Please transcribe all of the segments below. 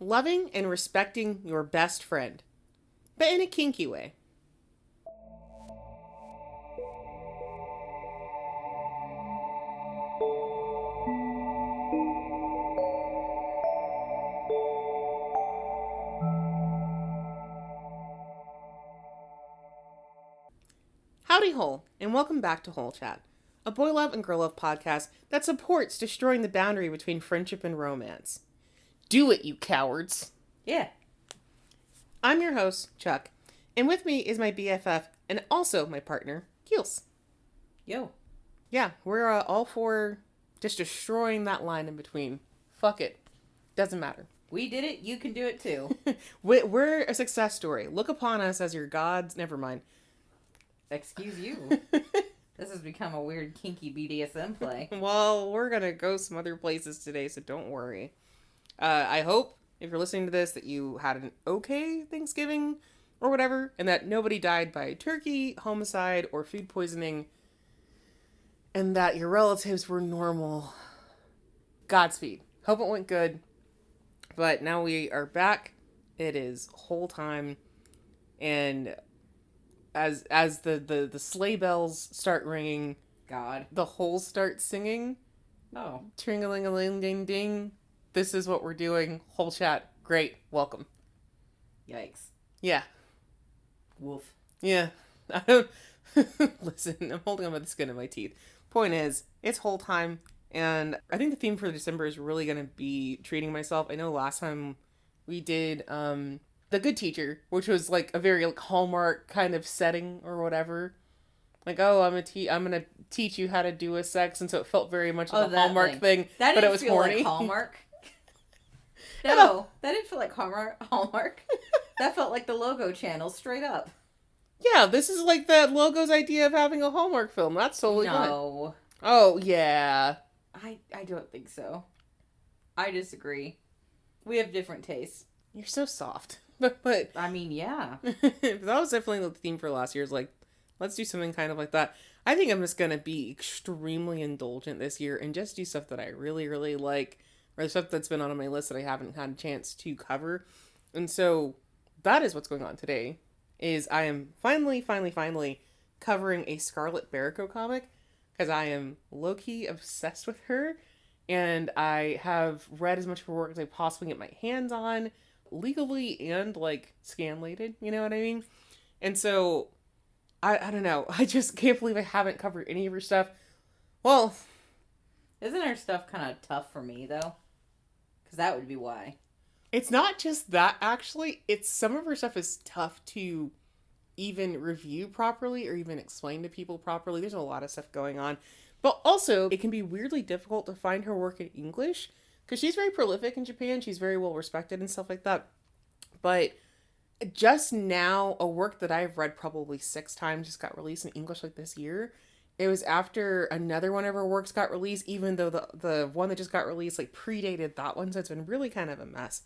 loving and respecting your best friend, but in a kinky way. Howdy hole, and welcome back to Hole Chat, a boy love and girl love podcast that supports destroying the boundary between friendship and romance. Do it, you cowards. Yeah. I'm your host, Chuck, and with me is my BFF and also my partner, Keelz. Yo. Yeah, we're all for just destroying that line in between. Fuck it. Doesn't matter. We did it, you can do it too. We're a success story. Look upon us as your gods. Never mind. Excuse you. This has become a weird kinky BDSM play. Well, we're gonna go some other places today, so don't worry. I hope, if you're listening to this, that you had an okay Thanksgiving or whatever, and that nobody died by turkey, homicide, or food poisoning, and that your relatives were normal. Godspeed. Hope it went good. But now we are back. It is whole time, and as the sleigh bells start ringing, God, the holes start singing. Oh. Tring-a-ling-a-ling-ding-ding. This is what we're doing. Whole chat. Great. Welcome. Yikes. Yeah. Woof. Yeah. I don't... Listen, I'm holding on by the skin of my teeth. Point is, it's whole time, and I think the theme for December is really going to be treating myself. I know last time we did, The Good Teacher, which was like a very like Hallmark kind of setting or whatever. Like, oh, I'm gonna teach you how to do a sex, and so it felt very much like a Hallmark thing, that but didn't it was feel horny. like Hallmark. No, that didn't feel like Hallmark. That felt like the Logo Channel, straight up. Yeah, this is like that logo's idea of having a Hallmark film. That's totally fine. No. Oh, yeah. I don't think so. I disagree. We have different tastes. You're so soft. But I mean, yeah. that was definitely the theme for last year's, like, let's do something kind of like that. I think I'm just going to be extremely indulgent this year and just do stuff that I really, really like, or the stuff that's been on my list that I haven't had a chance to cover. And so that is what's going on today, is I am finally covering a Scarlet Beriko comic, because I am low-key obsessed with her, and I have read as much of her work as I possibly get my hands on, legally and like scanlated, you know what I mean? And so I don't know, I just can't believe I haven't covered any of her stuff. Well, isn't her stuff kind of tough for me though? Because that would be why. It's not just that, actually. It's some of her stuff is tough to even review properly or even explain to people properly. There's a lot of stuff going on, but also it can be weirdly difficult to find her work in English, because she's very prolific in Japan. She's very well respected and stuff like that. But just now, a work that I've read probably 6 times just got released in English like this year. It was after another one of her works got released, even though the one that just got released like predated that one. So it's been really kind of a mess.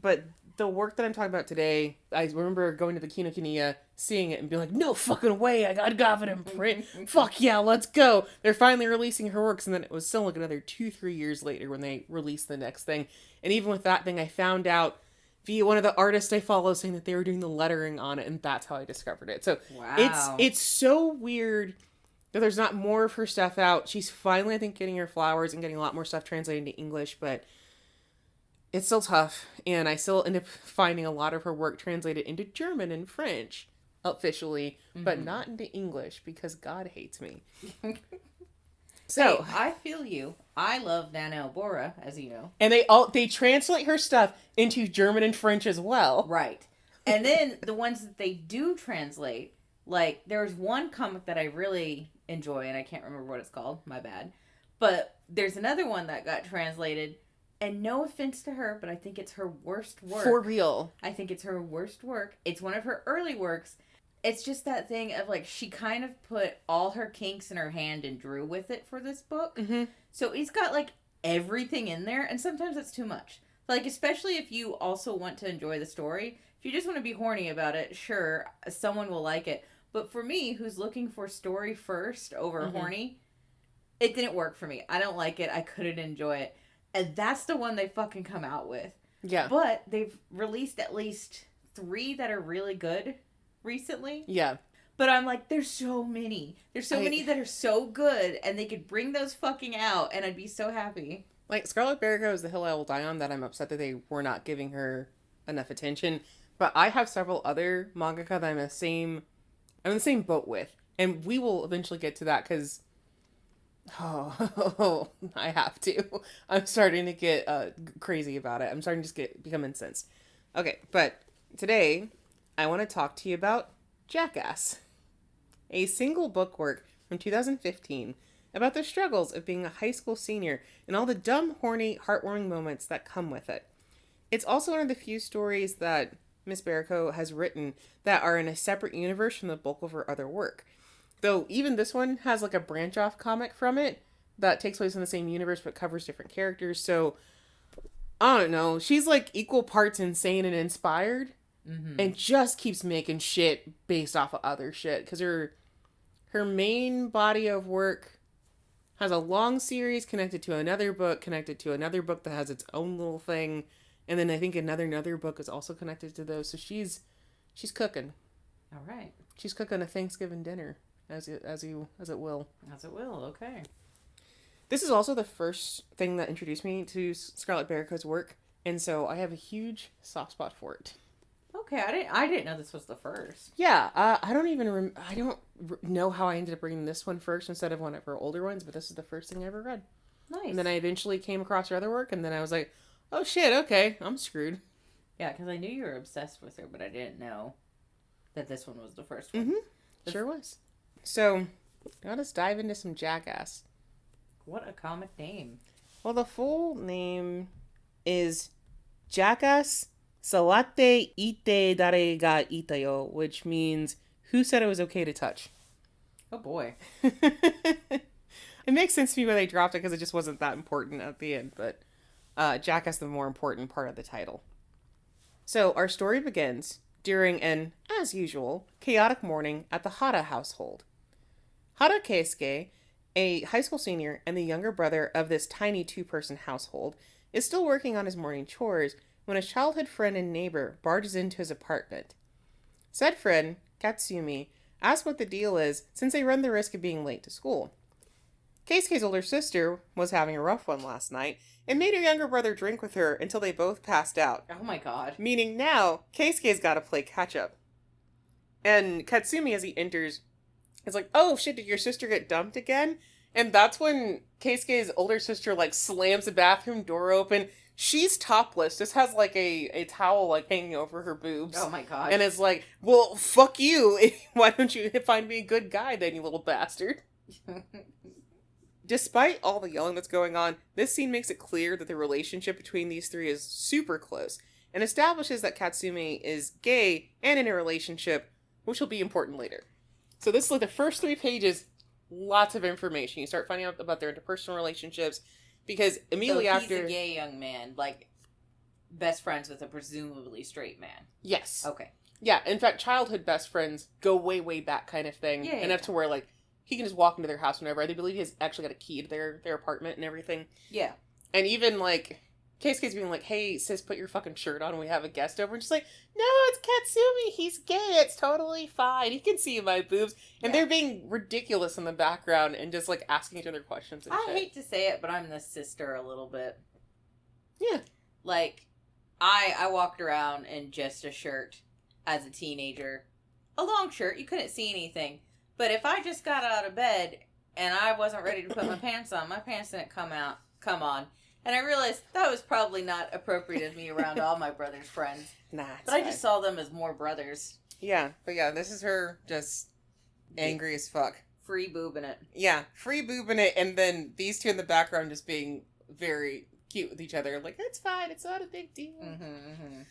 But the work that I'm talking about today, I remember going to the Kinokuniya, seeing it, and being like, no fucking way, I gotta have it in print. Fuck yeah, let's go. They're finally releasing her works, and then it was still like another 2-3 years later when they released the next thing. And even with that thing, I found out via one of the artists I follow saying that they were doing the lettering on it, and that's how I discovered it. So wow. It's so weird that there's not more of her stuff out. She's finally, I think, getting her flowers and getting a lot more stuff translated into English, but it's still tough, and I still end up finding a lot of her work translated into German and French, officially, but not into English, because God hates me. So, hey, I feel you. I love Nana Bora, as you know. And they translate her stuff into German and French as well. Right. And then the ones that they do translate, like, there's one comic that I really enjoy, and I can't remember what it's called, my bad. But there's another one that got translated, and no offense to her, but I think it's her worst work. For real. I think it's her worst work. It's one of her early works. It's just that thing of, like, she kind of put all her kinks in her hand and drew with it for this book. Mm-hmm. So it's got, like, everything in there, and sometimes it's too much. Like, especially if you also want to enjoy the story. If you just want to be horny about it, sure, someone will like it. But for me, who's looking for story first over horny, it didn't work for me. I don't like it. I couldn't enjoy it. And that's the one they fucking come out with. Yeah. But they've released at least 3 that are really good recently. Yeah. But I'm like, there's so many. There's so many that are so good, and they could bring those fucking out, and I'd be so happy. Like, Scarlet Beriko is the hill I will die on that I'm upset that they were not giving her enough attention. But I have several other mangaka that I'm in the same boat with. And we will eventually get to that because, I have to. I'm starting to get crazy about it. I'm starting to just become incensed. Okay, but today I want to talk to you about Jackass, a single book work from 2015 about the struggles of being a high school senior and all the dumb, horny, heartwarming moments that come with it. It's also one of the few stories that Miss Beriko has written that are in a separate universe from the bulk of her other work. Though even this one has like a branch off comic from it that takes place in the same universe but covers different characters. So, I don't know. She's like equal parts insane and inspired and just keeps making shit based off of other shit. Because her main body of work has a long series connected to another book that has its own little thing. And then I think another book is also connected to those. So she's cooking. All right. She's cooking a Thanksgiving dinner, as it will. As it will. Okay. This is also the first thing that introduced me to Scarlet Beriko's work, and so I have a huge soft spot for it. Okay, I didn't know this was the first. Yeah, I don't know how I ended up reading this one first instead of one of her older ones, but this is the first thing I ever read. Nice. And then I eventually came across her other work, and then I was like, oh shit, okay, I'm screwed. Yeah, because I knew you were obsessed with her, but I didn't know that this one was the first one. Mm-hmm. Sure was. So, let us dive into some Jackass. What a comic name. Well, the full name is Jackass Sawate ite dare ga itayo, which means who said it was okay to touch. Oh boy. It makes sense to me why they dropped it because it just wasn't that important at the end, but Jackass the more important part of the title. So our story begins during an, as usual, chaotic morning at the Hara household. Hara Keisuke, a high school senior and the younger brother of this tiny 2-person household, is still working on his morning chores when a childhood friend and neighbor barges into his apartment. Said friend, Katsumi, asks what the deal is since they run the risk of being late to school. Keisuke's older sister was having a rough one last night and made her younger brother drink with her until they both passed out. Oh my god. Meaning now, Keisuke's got to play catch-up. And Katsumi, as he enters, is like, oh shit, did your sister get dumped again? And that's when Keisuke's older sister, like, slams the bathroom door open. She's topless, just has, like, a towel, like, hanging over her boobs. Oh my god. And is like, well, fuck you. Why don't you find me a good guy then, you little bastard? Despite all the yelling that's going on, this scene makes it clear that the relationship between these three is super close, and establishes that Katsumi is gay and in a relationship, which will be important later. So this is like the first 3 pages, lots of information. You start finding out about their interpersonal relationships, because immediately after... he's a gay young man, like, best friends with a presumably straight man. Yes. Okay. Yeah, in fact, childhood best friends go way, way back kind of thing. Yeah. Enough to where, like, he can just walk into their house whenever. I believe he's actually got a key to their apartment and everything. Yeah. And even, like, Keisuke's being like, hey, sis, put your fucking shirt on. We have a guest over. And she's like, no, it's Katsumi. He's gay. It's totally fine. He can see my boobs. And they're being ridiculous in the background and just, like, asking each other questions and shit. I hate to say it, but I'm the sister a little bit. Yeah. Like, I walked around in just a shirt as a teenager. A long shirt. You couldn't see anything. But if I just got out of bed and I wasn't ready to put my pants didn't come on. And I realized that was probably not appropriate of me around all my brother's friends. Nah, but I just saw them as more brothers. Yeah, but yeah, this is her just angry as fuck. Free boobing it. Yeah, free boobing it, and then these two in the background just being very cute with each other. Like, it's fine, it's not a big deal. Mm-hmm, mm-hmm.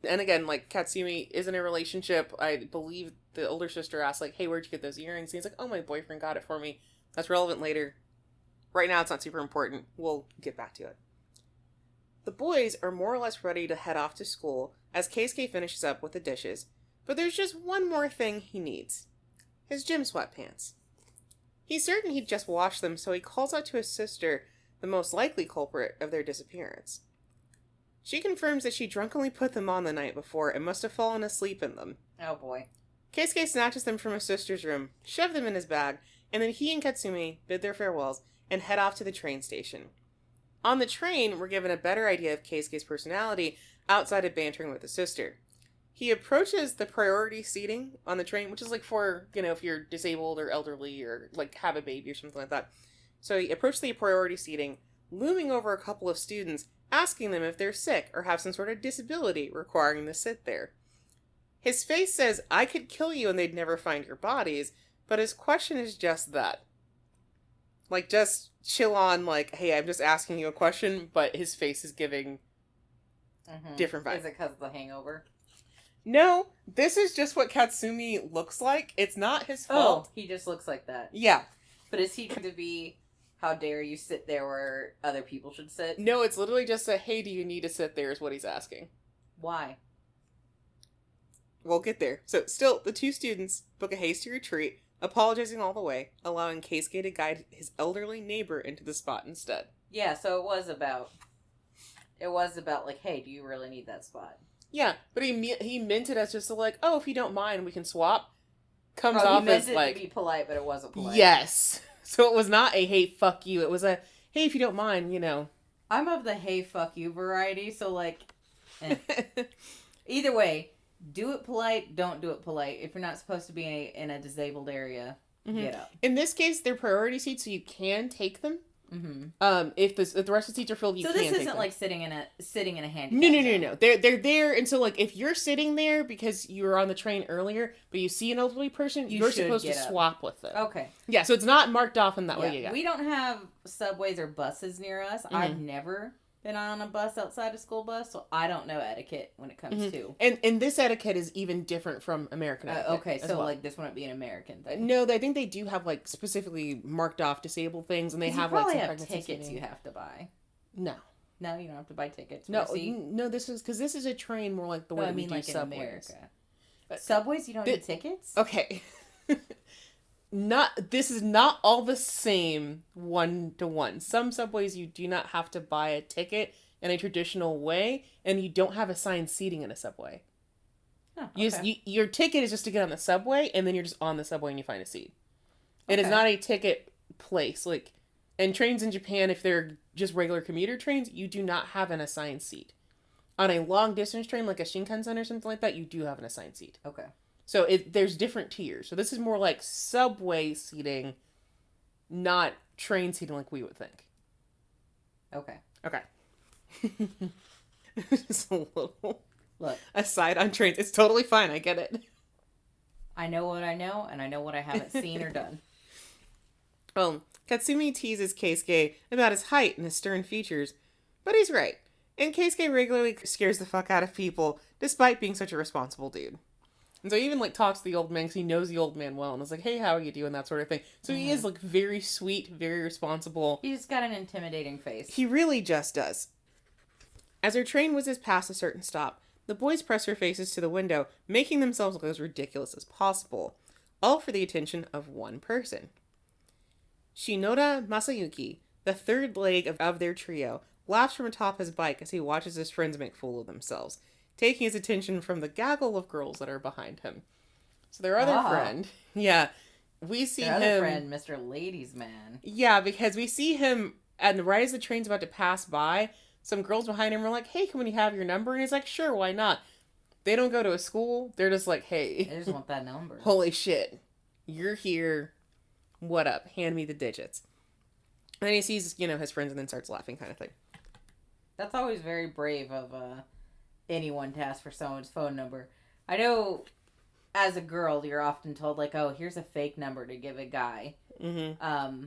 And again, like, Katsumi is in a relationship. I believe the older sister asked, like, hey, where'd you get those earrings? And he's like, oh, my boyfriend got it for me. That's relevant later. Right now, it's not super important. We'll get back to it. The boys are more or less ready to head off to school as Keisuke finishes up with the dishes. But there's just one more thing he needs. His gym sweatpants. He's certain he'd just washed them, so he calls out to his sister, the most likely culprit of their disappearance. She confirms that she drunkenly put them on the night before and must have fallen asleep in them. Oh boy. Keisuke snatches them from his sister's room, shoves them in his bag, and then he and Katsumi bid their farewells and head off to the train station. On the train, we're given a better idea of Keisuke's personality outside of bantering with his sister. He approaches the priority seating on the train, which is like for, if you're disabled or elderly or like have a baby or something like that. So he approached the priority seating, looming over a couple of students, asking them if they're sick or have some sort of disability requiring them to sit there. His face says, "I could kill you and they'd never find your bodies," but his question is just that. Like, just chill on, like, hey, I'm just asking you a question, but his face is giving different vibes. Is it because of the hangover? No, this is just what Katsumi looks like. It's not his fault. Oh, he just looks like that. Yeah. But is he going to be, how dare you sit there where other people should sit? No, it's literally just a, hey, do you need to sit there is what he's asking. Why? We'll get there. So, still, the two students book a hasty retreat, apologizing all the way, allowing Keisuke to guide his elderly neighbor into the spot instead. Yeah, so it was about, like, hey, do you really need that spot? Yeah, but he meant it as just a, like, oh, if you don't mind, we can swap. Comes he off meant as, it like... to be polite, but it wasn't polite. Yes. So it was not a, hey, fuck you. It was a, hey, if you don't mind, I'm of the hey, fuck you variety, so, like, either way, do it polite, don't do it polite. If you're not supposed to be in a disabled area, get up. In this case, they're priority seats, so you can take them. Mm-hmm. If the rest of the seats are filled, you can't take them. So this isn't like sitting in a handicap. No. They're there, and so like if you're sitting there because you were on the train earlier, but you see an elderly person, you're supposed to swap with them. Okay. Yeah, so it's not marked off in that way. Yeah. We don't have subways or buses near us. I've never been on a bus outside a school bus, so I don't know etiquette when it comes to. And this etiquette is even different from American etiquette. Okay, so like this wouldn't be an American thing. No, I think they do have like specifically marked off disabled things, and they have like some have tickets you have to buy. No, you don't have to buy tickets. No, this is a train more like the way we do like subways. In America. Subways, you don't need tickets. Okay. This is not all the same 1-to-1. Some subways you do not have to buy a ticket in a traditional way, and you don't have assigned seating in a subway. Oh, okay. Your ticket is just to get on the subway, and then you're just on the subway and you find a seat. It is not a ticket place. Like, and trains in Japan, if they're just regular commuter trains, you do not have an assigned seat. On a long distance train, like a Shinkansen or something like that, you do have an assigned seat. Okay. So there's different tiers. So this is more like subway seating, not train seating like we would think. Okay. Just a little look aside on trains. It's totally fine. I get it. I know what I know, and I know what I haven't seen or done. Well, Katsumi teases Keisuke about his height and his stern features, but he's right. And Keisuke regularly scares the fuck out of people, despite being such a responsible dude. And so he even, like, talks to the old man because he knows the old man well and is like, hey, how are you doing? That sort of thing. So he is, like, very sweet, very responsible. He's got an intimidating face. He really just does. As her train whizzes past a certain stop, the boys press their faces to the window, making themselves look as ridiculous as possible, all for the attention of one person. Shinoda Masayuki, the third leg of their trio, laughs from atop his bike as he watches his friends make fool of themselves, taking his attention from the gaggle of girls that are behind him. So their other friend, we see him... Their other friend, Mr. Ladies Man. Yeah, because we see him, and right as the train's about to pass by, some girls behind him are like, hey, can we have your number? And he's like, sure, why not? They don't go to a school. They're just like, hey. They just want that number. Holy shit. You're here. What up? Hand me the digits. And then he sees, his friends and then starts laughing kind of thing. That's always very brave of anyone to ask for someone's phone number. I know as a girl, you're often told, like, oh, here's a fake number to give a guy. Mm-hmm.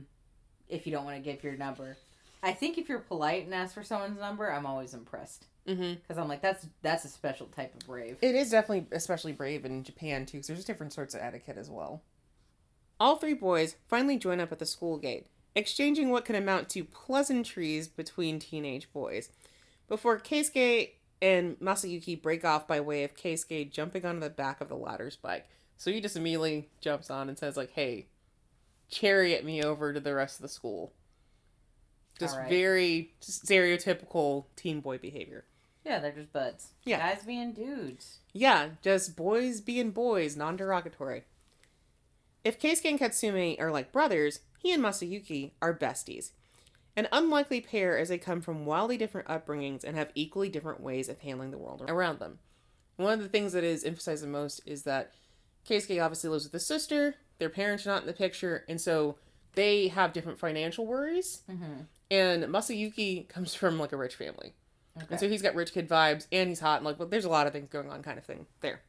If you don't want to give your number. I think if you're polite and ask for someone's number, I'm always impressed. Because I'm like, that's a special type of brave. It is definitely especially brave in Japan, too, because there's different sorts of etiquette as well. All three boys finally join up at the school gate, exchanging what can amount to pleasantries between teenage boys, before Keisuke and Masayuki break off by way of Keisuke jumping onto the back of the latter's bike. So he just immediately jumps on and says, like, hey, chariot me over to the rest of the school. Just very stereotypical teen boy behavior. Yeah, they're just buds. Yeah. Guys being dudes. Yeah, just boys being boys, non-derogatory. If Keisuke and Katsumi are like brothers, he and Masayuki are besties. An unlikely pair as they come from wildly different upbringings and have equally different ways of handling the world around them. One of the things that is emphasized the most is that Keisuke obviously lives with his sister, their parents are not in the picture, and so they have different financial worries. Mm-hmm. And Masayuki comes from like a rich family. Okay. And so he's got rich kid vibes, and he's hot, and like, well, there's a lot of things going on kind of thing there.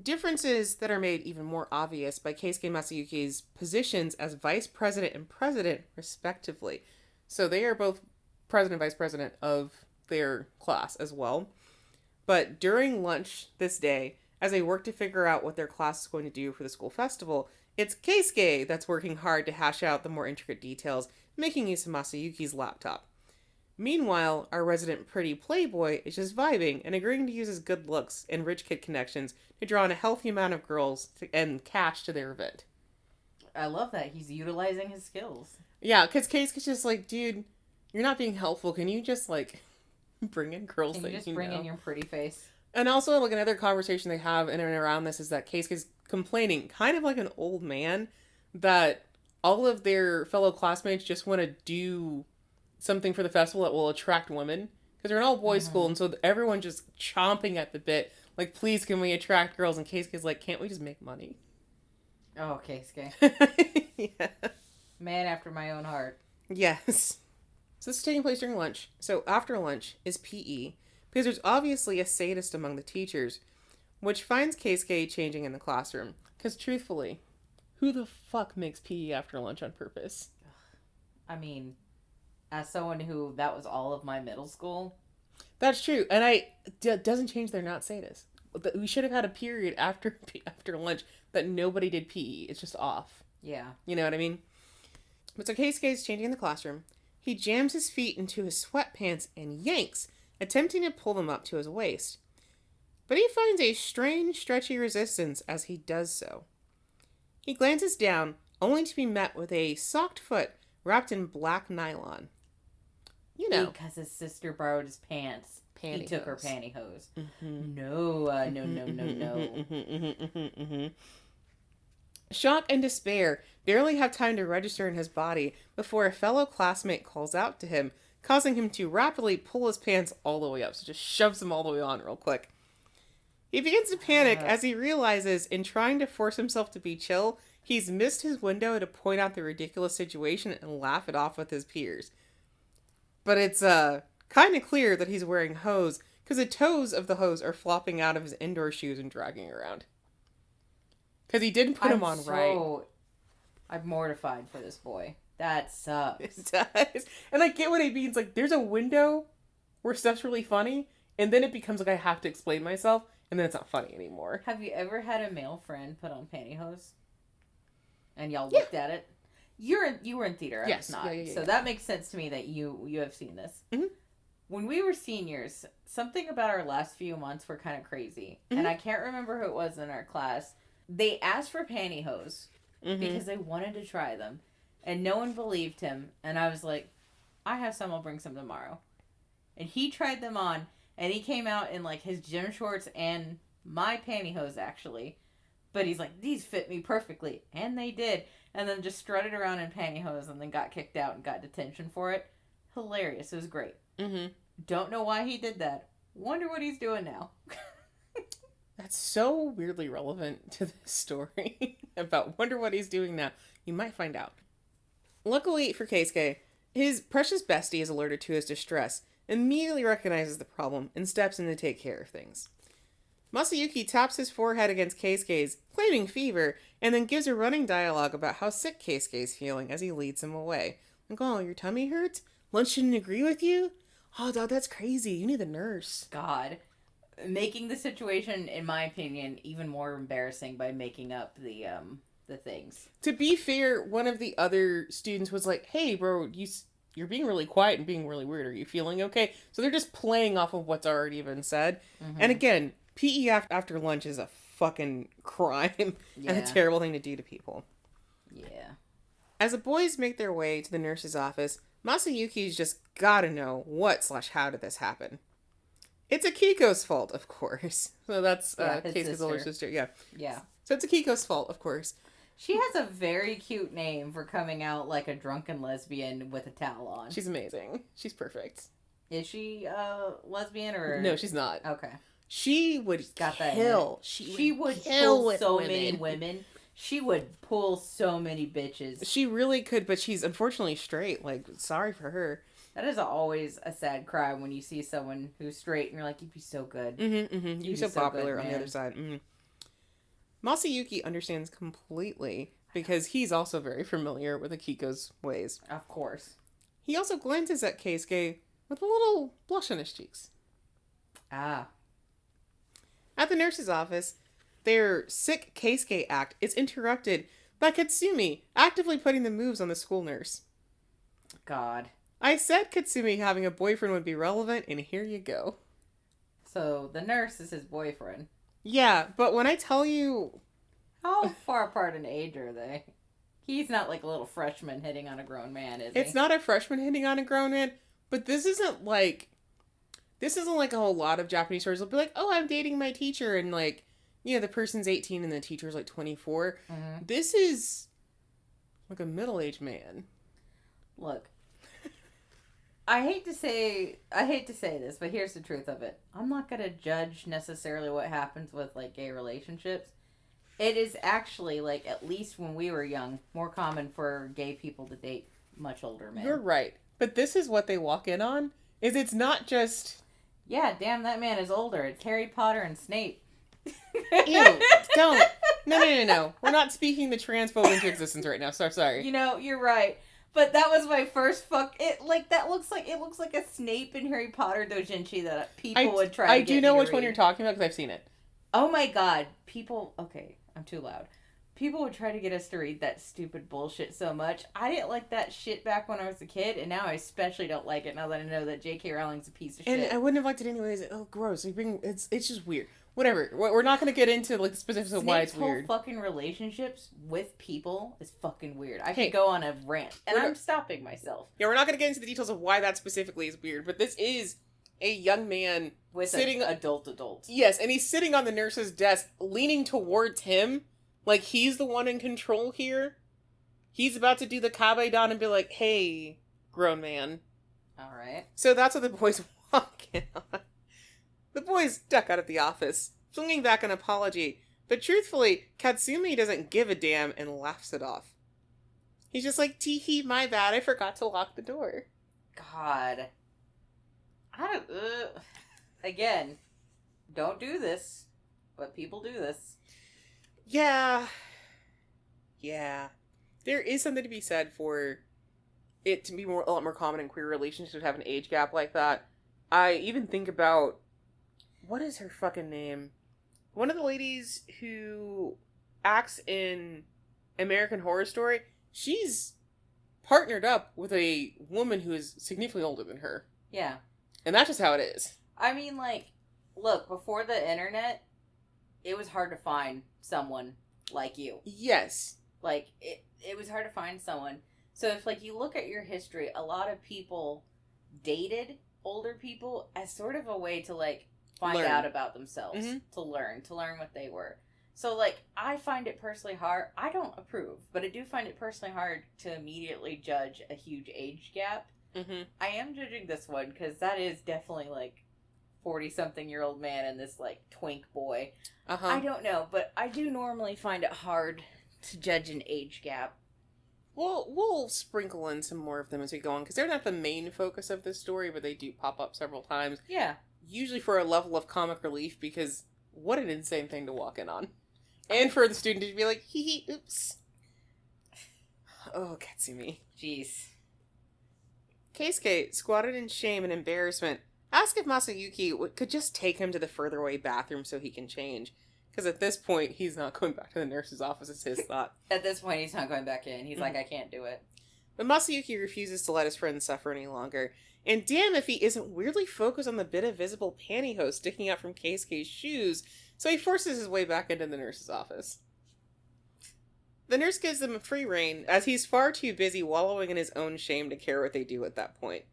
Differences that are made even more obvious by Keisuke and Masayuki's positions as vice president and president, respectively. So they are both president and vice president of their class as well. But during lunch this day, as they work to figure out what their class is going to do for the school festival, it's Keisuke that's working hard to hash out the more intricate details, making use of Masayuki's laptop. Meanwhile, our resident pretty playboy is just vibing and agreeing to use his good looks and rich kid connections to draw in a healthy amount of girls and cash to their event. I love that. He's utilizing his skills. Yeah, because Keisuke's just like, dude, you're not being helpful. Can you just, like, bring in girls Can you just bring in your pretty face? And also, like, another conversation they have in and around this is that Keisuke's complaining, kind of like an old man, that all of their fellow classmates just want to do something for the festival that will attract women. Because they're an all-boys school, and so everyone just chomping at the bit. Like, please, can we attract girls? And Keisuke's like, can't we just make money? Oh, Keisuke. Yeah. Man after my own heart. Yes. So this is taking place during lunch. So after lunch is PE, because there's obviously a sadist among the teachers, which finds Keisuke changing in the classroom. Because truthfully, who the fuck makes PE after lunch on purpose? I mean, as someone who, that was all of my middle school. That's true. And doesn't change they're not sadists. We should have had a period after lunch that nobody did PE. It's just off. Yeah. You know what I mean? But so Keisuke's changing in the classroom. He jams his feet into his sweatpants and yanks, attempting to pull them up to his waist. But he finds a strange, stretchy resistance as he does so. He glances down, only to be met with a socked foot wrapped in black nylon. You know. Because his sister borrowed his pants. Pantyhose. He took her pantyhose. Mm-hmm. No. Shock and despair barely have time to register in his body before a fellow classmate calls out to him, causing him to rapidly pull his pants all the way up. So just shoves them all the way on real quick. He begins to panic as he realizes, in trying to force himself to be chill, he's missed his window to point out the ridiculous situation and laugh it off with his peers. But it's kind of clear that he's wearing hose, because the toes of the hose are flopping out of his indoor shoes and dragging around. Because he didn't put them on right. I'm mortified for this boy. That sucks. It does. And I get what he means. Like, there's a window where stuff's really funny, and then it becomes like I have to explain myself, and then it's not funny anymore. Have you ever had a male friend put on pantyhose? And y'all looked at it? You were in theater. I was not. Yeah. So that makes sense to me that you have seen this. Mm-hmm. When we were seniors, something about our last few months were kind of crazy. Mm-hmm. And I can't remember who it was in our class. They asked for pantyhose because they wanted to try them. And no one believed him. And I was like, I have some, I'll bring some tomorrow. And he tried them on. And he came out in like his gym shorts and my pantyhose actually. But he's like, these fit me perfectly. And they did. And then just strutted around in pantyhose and then got kicked out and got detention for it. Hilarious. It was great. Mm-hmm. Don't know why he did that. Wonder what he's doing now. That's so weirdly relevant to this story about wonder what he's doing now. You might find out. Luckily for Keisuke, his precious bestie is alerted to his distress, immediately recognizes the problem, and steps in to take care of things. Masayuki taps his forehead against Keisuke's, claiming fever, and then gives a running dialogue about how sick Keisuke is feeling as he leads him away. Like, oh, your tummy hurts? Lunch shouldn't agree with you? Oh, dog, that's crazy. You need a nurse. God. Making the situation, in my opinion, even more embarrassing by making up the things. To be fair, one of the other students was like, hey, bro, you're being really quiet and being really weird. Are you feeling okay? So they're just playing off of what's already been said. Mm-hmm. And again, PE after lunch is a fucking crime and a terrible thing to do to people. Yeah. As the boys make their way to the nurse's office, Masayuki's just gotta know what/how did this happen. It's Akiko's fault, of course. So that's his Keisuke's older sister. Yeah. Yeah. So it's Akiko's fault, of course. She has a very cute name for coming out like a drunken lesbian with a towel on. She's amazing. She's perfect. Is she lesbian or No, she's not. Okay. She would Got that kill. She would kill pull with so women. many women. She would pull so many bitches. She really could, but she's unfortunately straight. Like, sorry for her. That is always a sad cry when you see someone who's straight and you're like, you'd be so good. Mm-hmm, mm-hmm. You'd be so popular good, on the other side. Mm-hmm. Masayuki understands completely because he's also very familiar with Akiko's ways. Of course. He also glances at Keisuke with a little blush on his cheeks. Ah. At the nurse's office, their sick Keisuke act is interrupted by Katsumi actively putting the moves on the school nurse. God. I said Katsumi having a boyfriend would be relevant, and here you go. So, the nurse is his boyfriend. Yeah, but when I tell you... How far apart in age are they? He's not like a little freshman hitting on a grown man, is he? It's not a freshman hitting on a grown man, but this isn't like a whole lot of Japanese stories. They'll be like, oh, I'm dating my teacher, and like, you know, the person's 18 and the teacher's like 24. Mm-hmm. This is like a middle-aged man. Look. I hate to say this, but here's the truth of it. I'm not going to judge necessarily what happens with, like, gay relationships. It is actually, like, at least when we were young, more common for gay people to date much older men. You're right. But this is what they walk in on, is it's not just... Yeah, damn, that man is older. It's Harry Potter and Snape. Ew, don't. No. We're not speaking the transphobe into existence right now, so sorry. You know, you're right. But that was my first it looks like a Snape and Harry Potter doujinshi that people would try to I get do me know to which one read. you're talking about because I've seen it. Oh my god. Okay, I'm too loud. People would try to get us to read that stupid bullshit so much. I didn't like that shit back when I was a kid, and now I especially don't like it now that I know that J.K. Rowling's a piece of shit. And I wouldn't have liked it anyways. Oh, gross. It's just weird. Whatever. We're not going to get into like the specifics of why it's weird. Whole fucking relationships with people is fucking weird. I Hey, could go on a rant, and I'm stopping myself. Yeah, we're not going to get into the details of why that specifically is weird, but this is a young man With sitting adult. Yes, and he's sitting on the nurse's desk, leaning towards him, like he's the one in control here. He's about to do the kabe-dan and be like, "Hey, grown man." All right. So that's what the boys walk in on. The boys duck out of the office, flinging back an apology, but truthfully, Katsumi doesn't give a damn and laughs it off. He's just like, "Tee-hee, my bad, I forgot to lock the door." God. Again, don't do this, but people do this. Yeah. There is something to be said for it to be a lot more common in queer relationships to have an age gap like that. I even think about, what is her fucking name? One of the ladies who acts in American Horror Story, she's partnered up with a woman who is significantly older than her. Yeah. And that's just how it is. I mean, like, look, before the internet, it was hard to find someone like you. Yes. Like, it was hard to find someone. So if, like, you look at your history, a lot of people dated older people as sort of a way to, like, find out about themselves. Mm-hmm. To learn what they were. So, like, I find it personally hard. I don't approve, but I do find it personally hard to immediately judge a huge age gap. Mm-hmm. I am judging this one because that is definitely, like, 40-something-year-old man and this, like, twink boy. Uh-huh. I don't know, but I do normally find it hard to judge an age gap. We'll sprinkle in some more of them as we go on, because they're not the main focus of this story, but they do pop up several times. Yeah. Usually for a level of comic relief, because what an insane thing to walk in on. And for the student to be like, hee, oops. Oh, Katsumi. Jeez. Keisuke, squatted in shame and embarrassment, asked if Masayuki could just take him to the further away bathroom so he can change. Because at this point, he's not going back to the nurse's office, is his thought. At this point, he's not going back in. He's like, I can't do it. But Masayuki refuses to let his friend suffer any longer. And damn if he isn't weirdly focused on the bit of visible pantyhose sticking out from Keisuke's shoes, so he forces his way back into the nurse's office. The nurse gives them free rein, as he's far too busy wallowing in his own shame to care what they do at that point.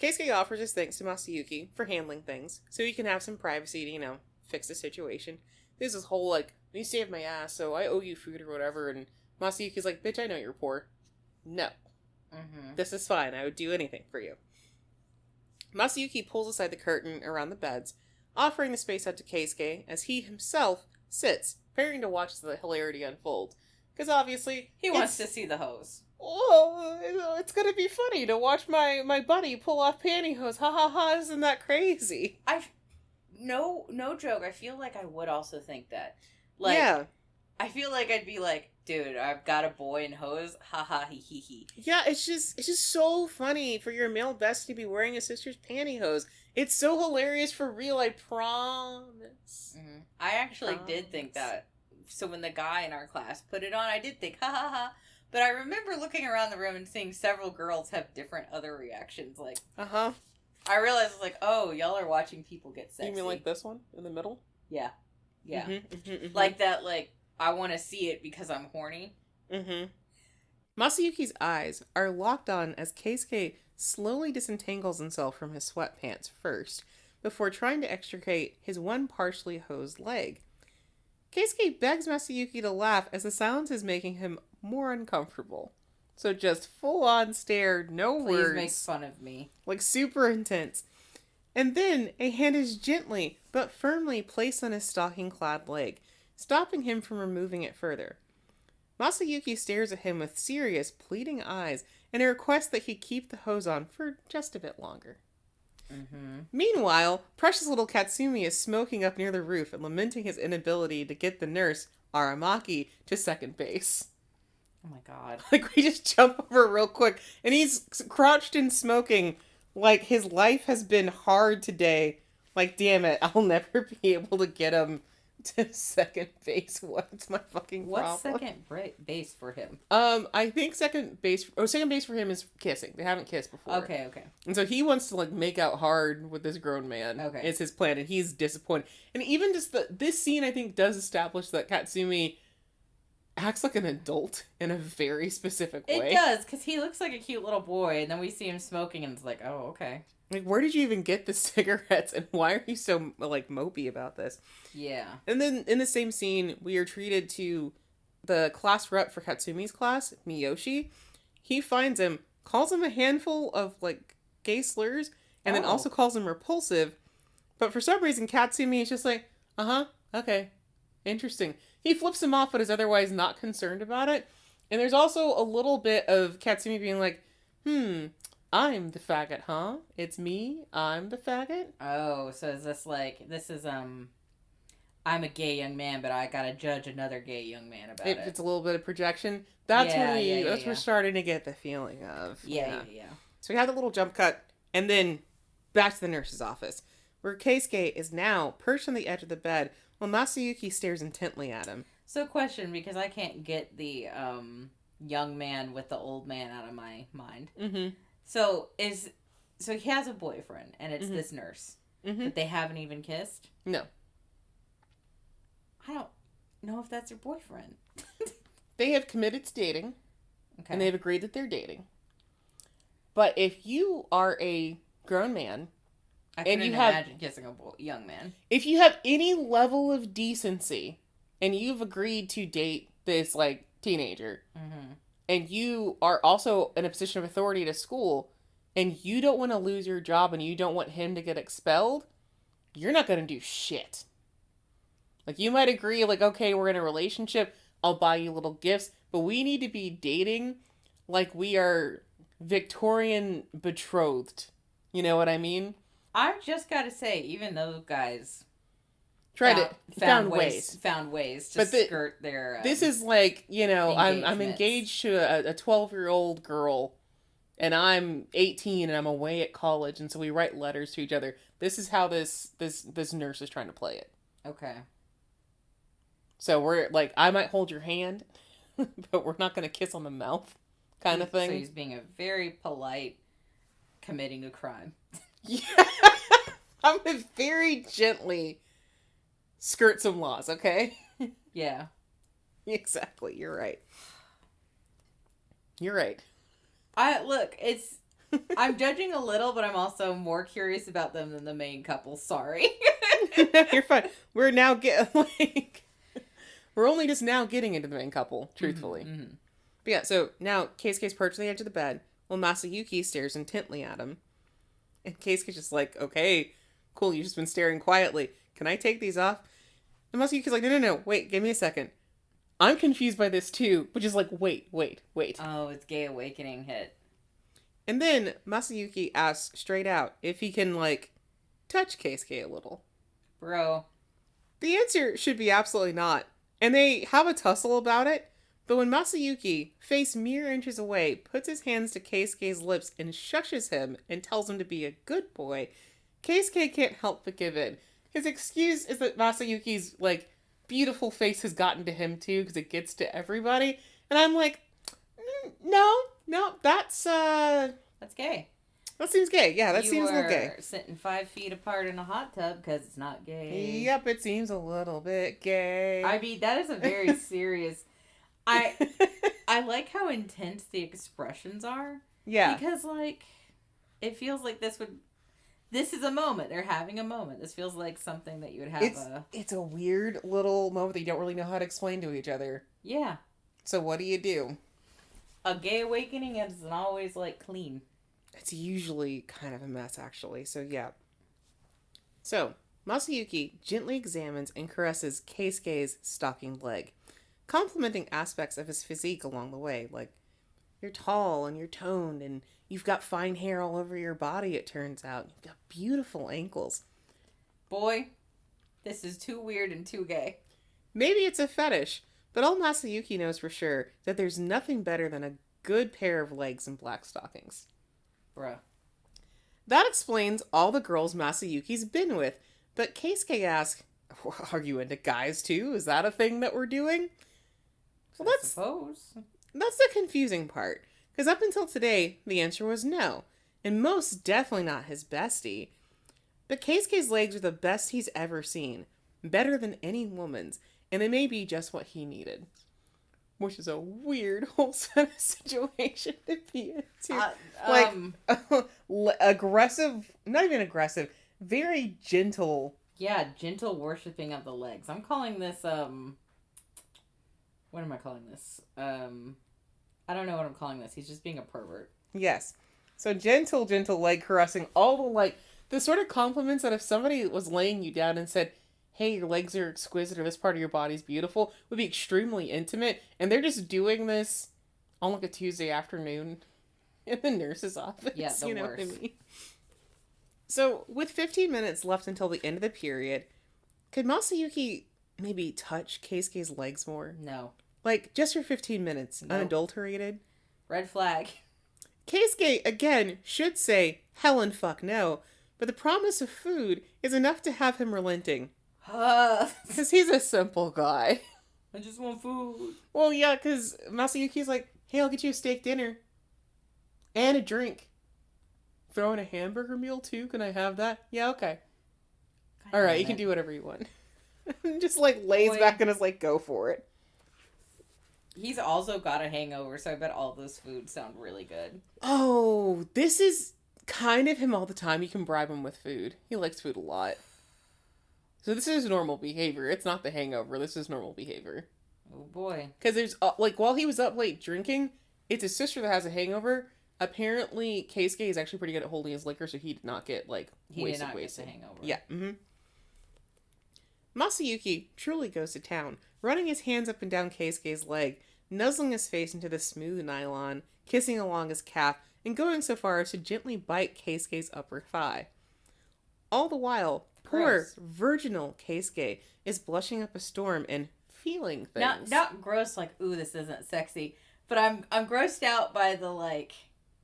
Keisuke offers his thanks to Masayuki for handling things, so he can have some privacy to, fix the situation. There's this whole, you saved my ass, so I owe you food or whatever, and Masayuki's like, bitch, I know you're poor. No. Mm-hmm. This is fine, I would do anything for you. Masayuki pulls aside the curtain around the beds, offering the space out to Keisuke, as he himself sits, preparing to watch the hilarity unfold. Because obviously... He wants to see the hose. Oh, it's gonna be funny to watch my buddy pull off pantyhose. Ha ha ha, isn't that crazy? No joke, I feel like I would also think that. Yeah. I feel like I'd be like, dude, I've got a boy in hose. Ha ha he he he. Yeah, it's just so funny for your male best to be wearing his sister's pantyhose. It's so hilarious for real, I promise. Mm-hmm. I actually did think that. So when the guy in our class put it on, I did think, ha ha ha. But I remember looking around the room and seeing several girls have different other reactions. Like, I realized, oh, y'all are watching people get sexy. You mean like this one in the middle? Yeah. Yeah. Mm-hmm. Like that, I want to see it because I'm horny. Mm-hmm. Masayuki's eyes are locked on as Keisuke slowly disentangles himself from his sweatpants first, before trying to extricate his one partially hosed leg. Keisuke begs Masayuki to laugh as the silence is making him more uncomfortable. So just full-on stare, no words. Please make fun of me. Super intense. And then a hand is gently but firmly placed on his stocking-clad leg, stopping him from removing it further. Masayuki stares at him with serious, pleading eyes and a request that he keep the hose on for just a bit longer. Mm-hmm. Meanwhile, precious little Katsumi is smoking up near the roof and lamenting his inability to get the nurse, Aramaki, to second base. Oh my god. We just jump over real quick, and he's crouched and smoking like his life has been hard today. Damn it, I'll never be able to get him to second base. What's my fucking problem? What's second base for him? I think second base for him is kissing. They haven't kissed before. Okay. And so he wants to make out hard with this grown man. Okay. It's his plan, and he's disappointed. And even just this scene, I think, does establish that Katsumi acts like an adult in a very specific way. It does, because he looks like a cute little boy, and then we see him smoking, and it's like, oh, okay. Where did you even get the cigarettes, and why are you so, mopey about this? Yeah. And then, in the same scene, we are treated to the class rep for Katsumi's class, Miyoshi. He finds him, calls him a handful of, gay slurs, and then also calls him repulsive. But for some reason, Katsumi is just like, okay, interesting. He flips him off, but is otherwise not concerned about it. And there's also a little bit of Katsumi being like, I'm the faggot, huh? It's me? I'm the faggot? Oh, so is this I'm a gay young man, but I gotta judge another gay young man about it. It's a little bit of projection. That's what we're starting to get the feeling of. Yeah. So we have the little jump cut, and then back to the nurse's office, where Keisuke is now perched on the edge of the bed, while Masayuki stares intently at him. So question, because I can't get the young man with the old man out of my mind. Mm-hmm. So he has a boyfriend, and it's this nurse, but they haven't even kissed? No. I don't know if that's your boyfriend. They have committed to dating, and they've agreed that they're dating. But if you are a grown man, I couldn't imagine kissing a young man. If you have any level of decency, and you've agreed to date this, teenager, and you are also in a position of authority at a school, and you don't want to lose your job and you don't want him to get expelled, you're not going to do shit. You might agree, okay, we're in a relationship, I'll buy you little gifts, but we need to be dating like we are Victorian betrothed. You know what I mean? I've just got to say, even those guys found ways to skirt their. This is I'm engaged to a 12-year-old girl, and I'm 18 and I'm away at college, and so we write letters to each other. This is how this nurse is trying to play it. Okay. So we're I might hold your hand, but we're not going to kiss on the mouth, kind of thing. So he's being a very polite, committing a crime. Yeah, I'm gonna very gently skirt some laws, okay? Yeah. Exactly, you're right. You're right. Look, I'm judging a little, but I'm also more curious about them than the main couple. Sorry. No, you're fine. We're now we're only just now getting into the main couple, truthfully. Mm-hmm. But yeah, so now Keisuke's perched on the edge of the bed while Masayuki stares intently at him. And Keisuke's just like, okay, cool, you've just been staring quietly. Can I take these off? And Masayuki's like, no, wait, give me a second. I'm confused by this too, which is like, wait. Oh, it's gay awakening hit. And then Masayuki asks straight out if he can, like, touch Keisuke a little. Bro. The answer should be absolutely not. And they have a tussle about it, but when Masayuki, face mere inches away, puts his hands to Keisuke's lips and shushes him and tells him to be a good boy, Keisuke can't help but give in. His excuse is that Masayuki's, like, beautiful face has gotten to him too, because it gets to everybody. And I'm like, no, that's gay. That seems gay. Yeah, that seems a little gay. You are sitting 5 feet apart in a hot tub because it's not gay. Yep, it seems a little bit gay. I mean, that is a very serious... I like how intense the expressions are. Yeah. Because, like, it feels like this is a moment. They're having a moment. This feels like something that you would have It's a weird little moment that you don't really know how to explain to each other. Yeah. So what do? A gay awakening isn't always, like, clean. It's usually kind of a mess, actually. So, yeah. So, Masayuki gently examines and caresses Keisuke's stocking leg, complimenting aspects of his physique along the way, like, you're tall and you're toned and you've got fine hair all over your body, it turns out. You've got beautiful ankles. Boy, this is too weird and too gay. Maybe it's a fetish, but all Masayuki knows for sure is that there's nothing better than a good pair of legs in black stockings. Bruh. That explains all the girls Masayuki's been with, but Keisuke asks, are you into guys too? Is that a thing that we're doing? Well, I suppose. That's the confusing part, because up until today, the answer was no, and most definitely not his bestie. But Keisuke's legs are the best he's ever seen, better than any woman's, and they may be just what he needed. Which is a weird whole set of situation to be into. Aggressive, not even aggressive, very gentle. Yeah, gentle worshipping of the legs. I'm calling this, what am I calling this? I don't know what I'm calling this. He's just being a pervert. Yes. So gentle leg caressing, all the sort of compliments that if somebody was laying you down and said, hey, your legs are exquisite or this part of your body's beautiful, would be extremely intimate. And they're just doing this on like a Tuesday afternoon in the nurse's office. Yeah, the you know worst. what I mean? So with 15 minutes left until the end of the period, could Masayuki maybe touch Keisuke's legs more? No. Like, just for 15 minutes, Nope. unadulterated? Red flag. Keisuke, again, should say, hell and fuck no, but the promise of food is enough to have him relenting. Because he's a simple guy. I just want food. Well, yeah, because Masayuki's like, hey, I'll get you a steak dinner. And a drink. Throw in a hamburger meal, too? Can I have that? Yeah, okay. God, alright, you can do whatever you want. Just, like, lays back and is like, go for it. He's also got a hangover, so I bet all those foods sound really good. Oh, this is kind of him all the time. You can bribe him with food. He likes food a lot. So this is normal behavior. It's not the hangover. This is normal behavior. Oh, boy. Because there's, while he was up late drinking, it's his sister that has a hangover. Apparently, Keisuke is actually pretty good at holding his liquor, so he did not get, wasted. Get the hangover. Yeah, Masayuki truly goes to town, running his hands up and down Keisuke's leg, nuzzling his face into the smooth nylon, kissing along his calf, and going so far as to gently bite Keisuke's upper thigh. All the while, poor, virginal Keisuke is blushing up a storm and feeling things. Not gross like, ooh, this isn't sexy, but I'm grossed out by the, like,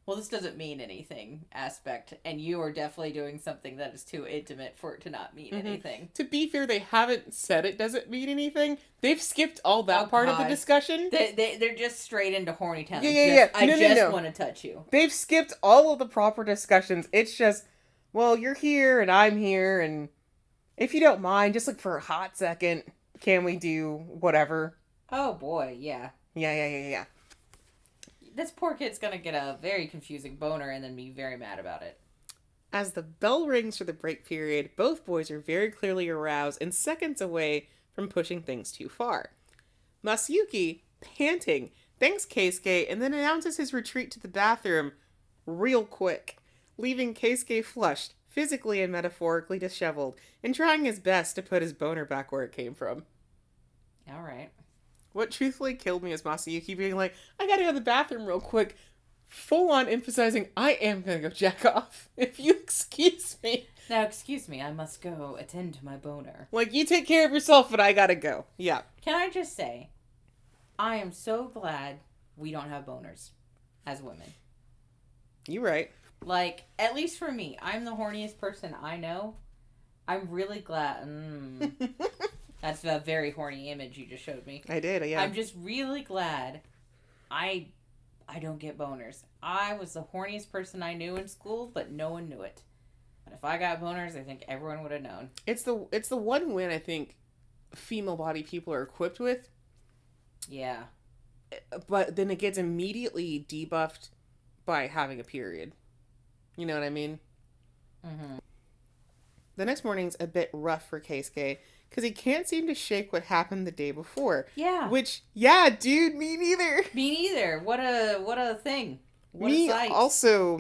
well, this doesn't mean anything aspect, and you are definitely doing something that is too intimate for it to not mean anything. To be fair, they haven't said it doesn't mean anything. They've skipped all that part of the discussion. They're just straight into horny town. Yeah. I just want to touch you. They've skipped all of the proper discussions. It's just, well, you're here and I'm here, and if you don't mind, just like for a hot second, can we do whatever? Oh boy, yeah. Yeah. this poor kid's gonna get a very confusing boner and then be very mad about it. As the bell rings for the break period, both boys are very clearly aroused and seconds away from pushing things too far. Masayuki, panting, thanks Keisuke and then announces his retreat to the bathroom real quick, leaving Keisuke flushed, physically and metaphorically disheveled, and trying his best to put his boner back where it came from. Alright. What truthfully killed me is Masayuki being like, I gotta go to the bathroom real quick, full on emphasizing, I am gonna go jack off, if you excuse me. Now, excuse me, I must go attend to my boner. Like, you take care of yourself, but I gotta go. Yeah. Can I just say, I am so glad we don't have boners as women. You right. Like, at least for me, I'm the horniest person I know. I'm really glad. That's a very horny image you just showed me. I did, yeah. I'm just really glad I don't get boners. I was the horniest person I knew in school, but no one knew it. But if I got boners, I think everyone would have known. It's the one win I think female body people are equipped with. Yeah. But then it gets immediately debuffed by having a period. You know what I mean? Mm-hmm. The next morning's a bit rough for Keisuke because he can't seem to shake what happened the day before. Yeah. Which, yeah, dude, me neither. Me neither. What a thing. What me a sight. Also,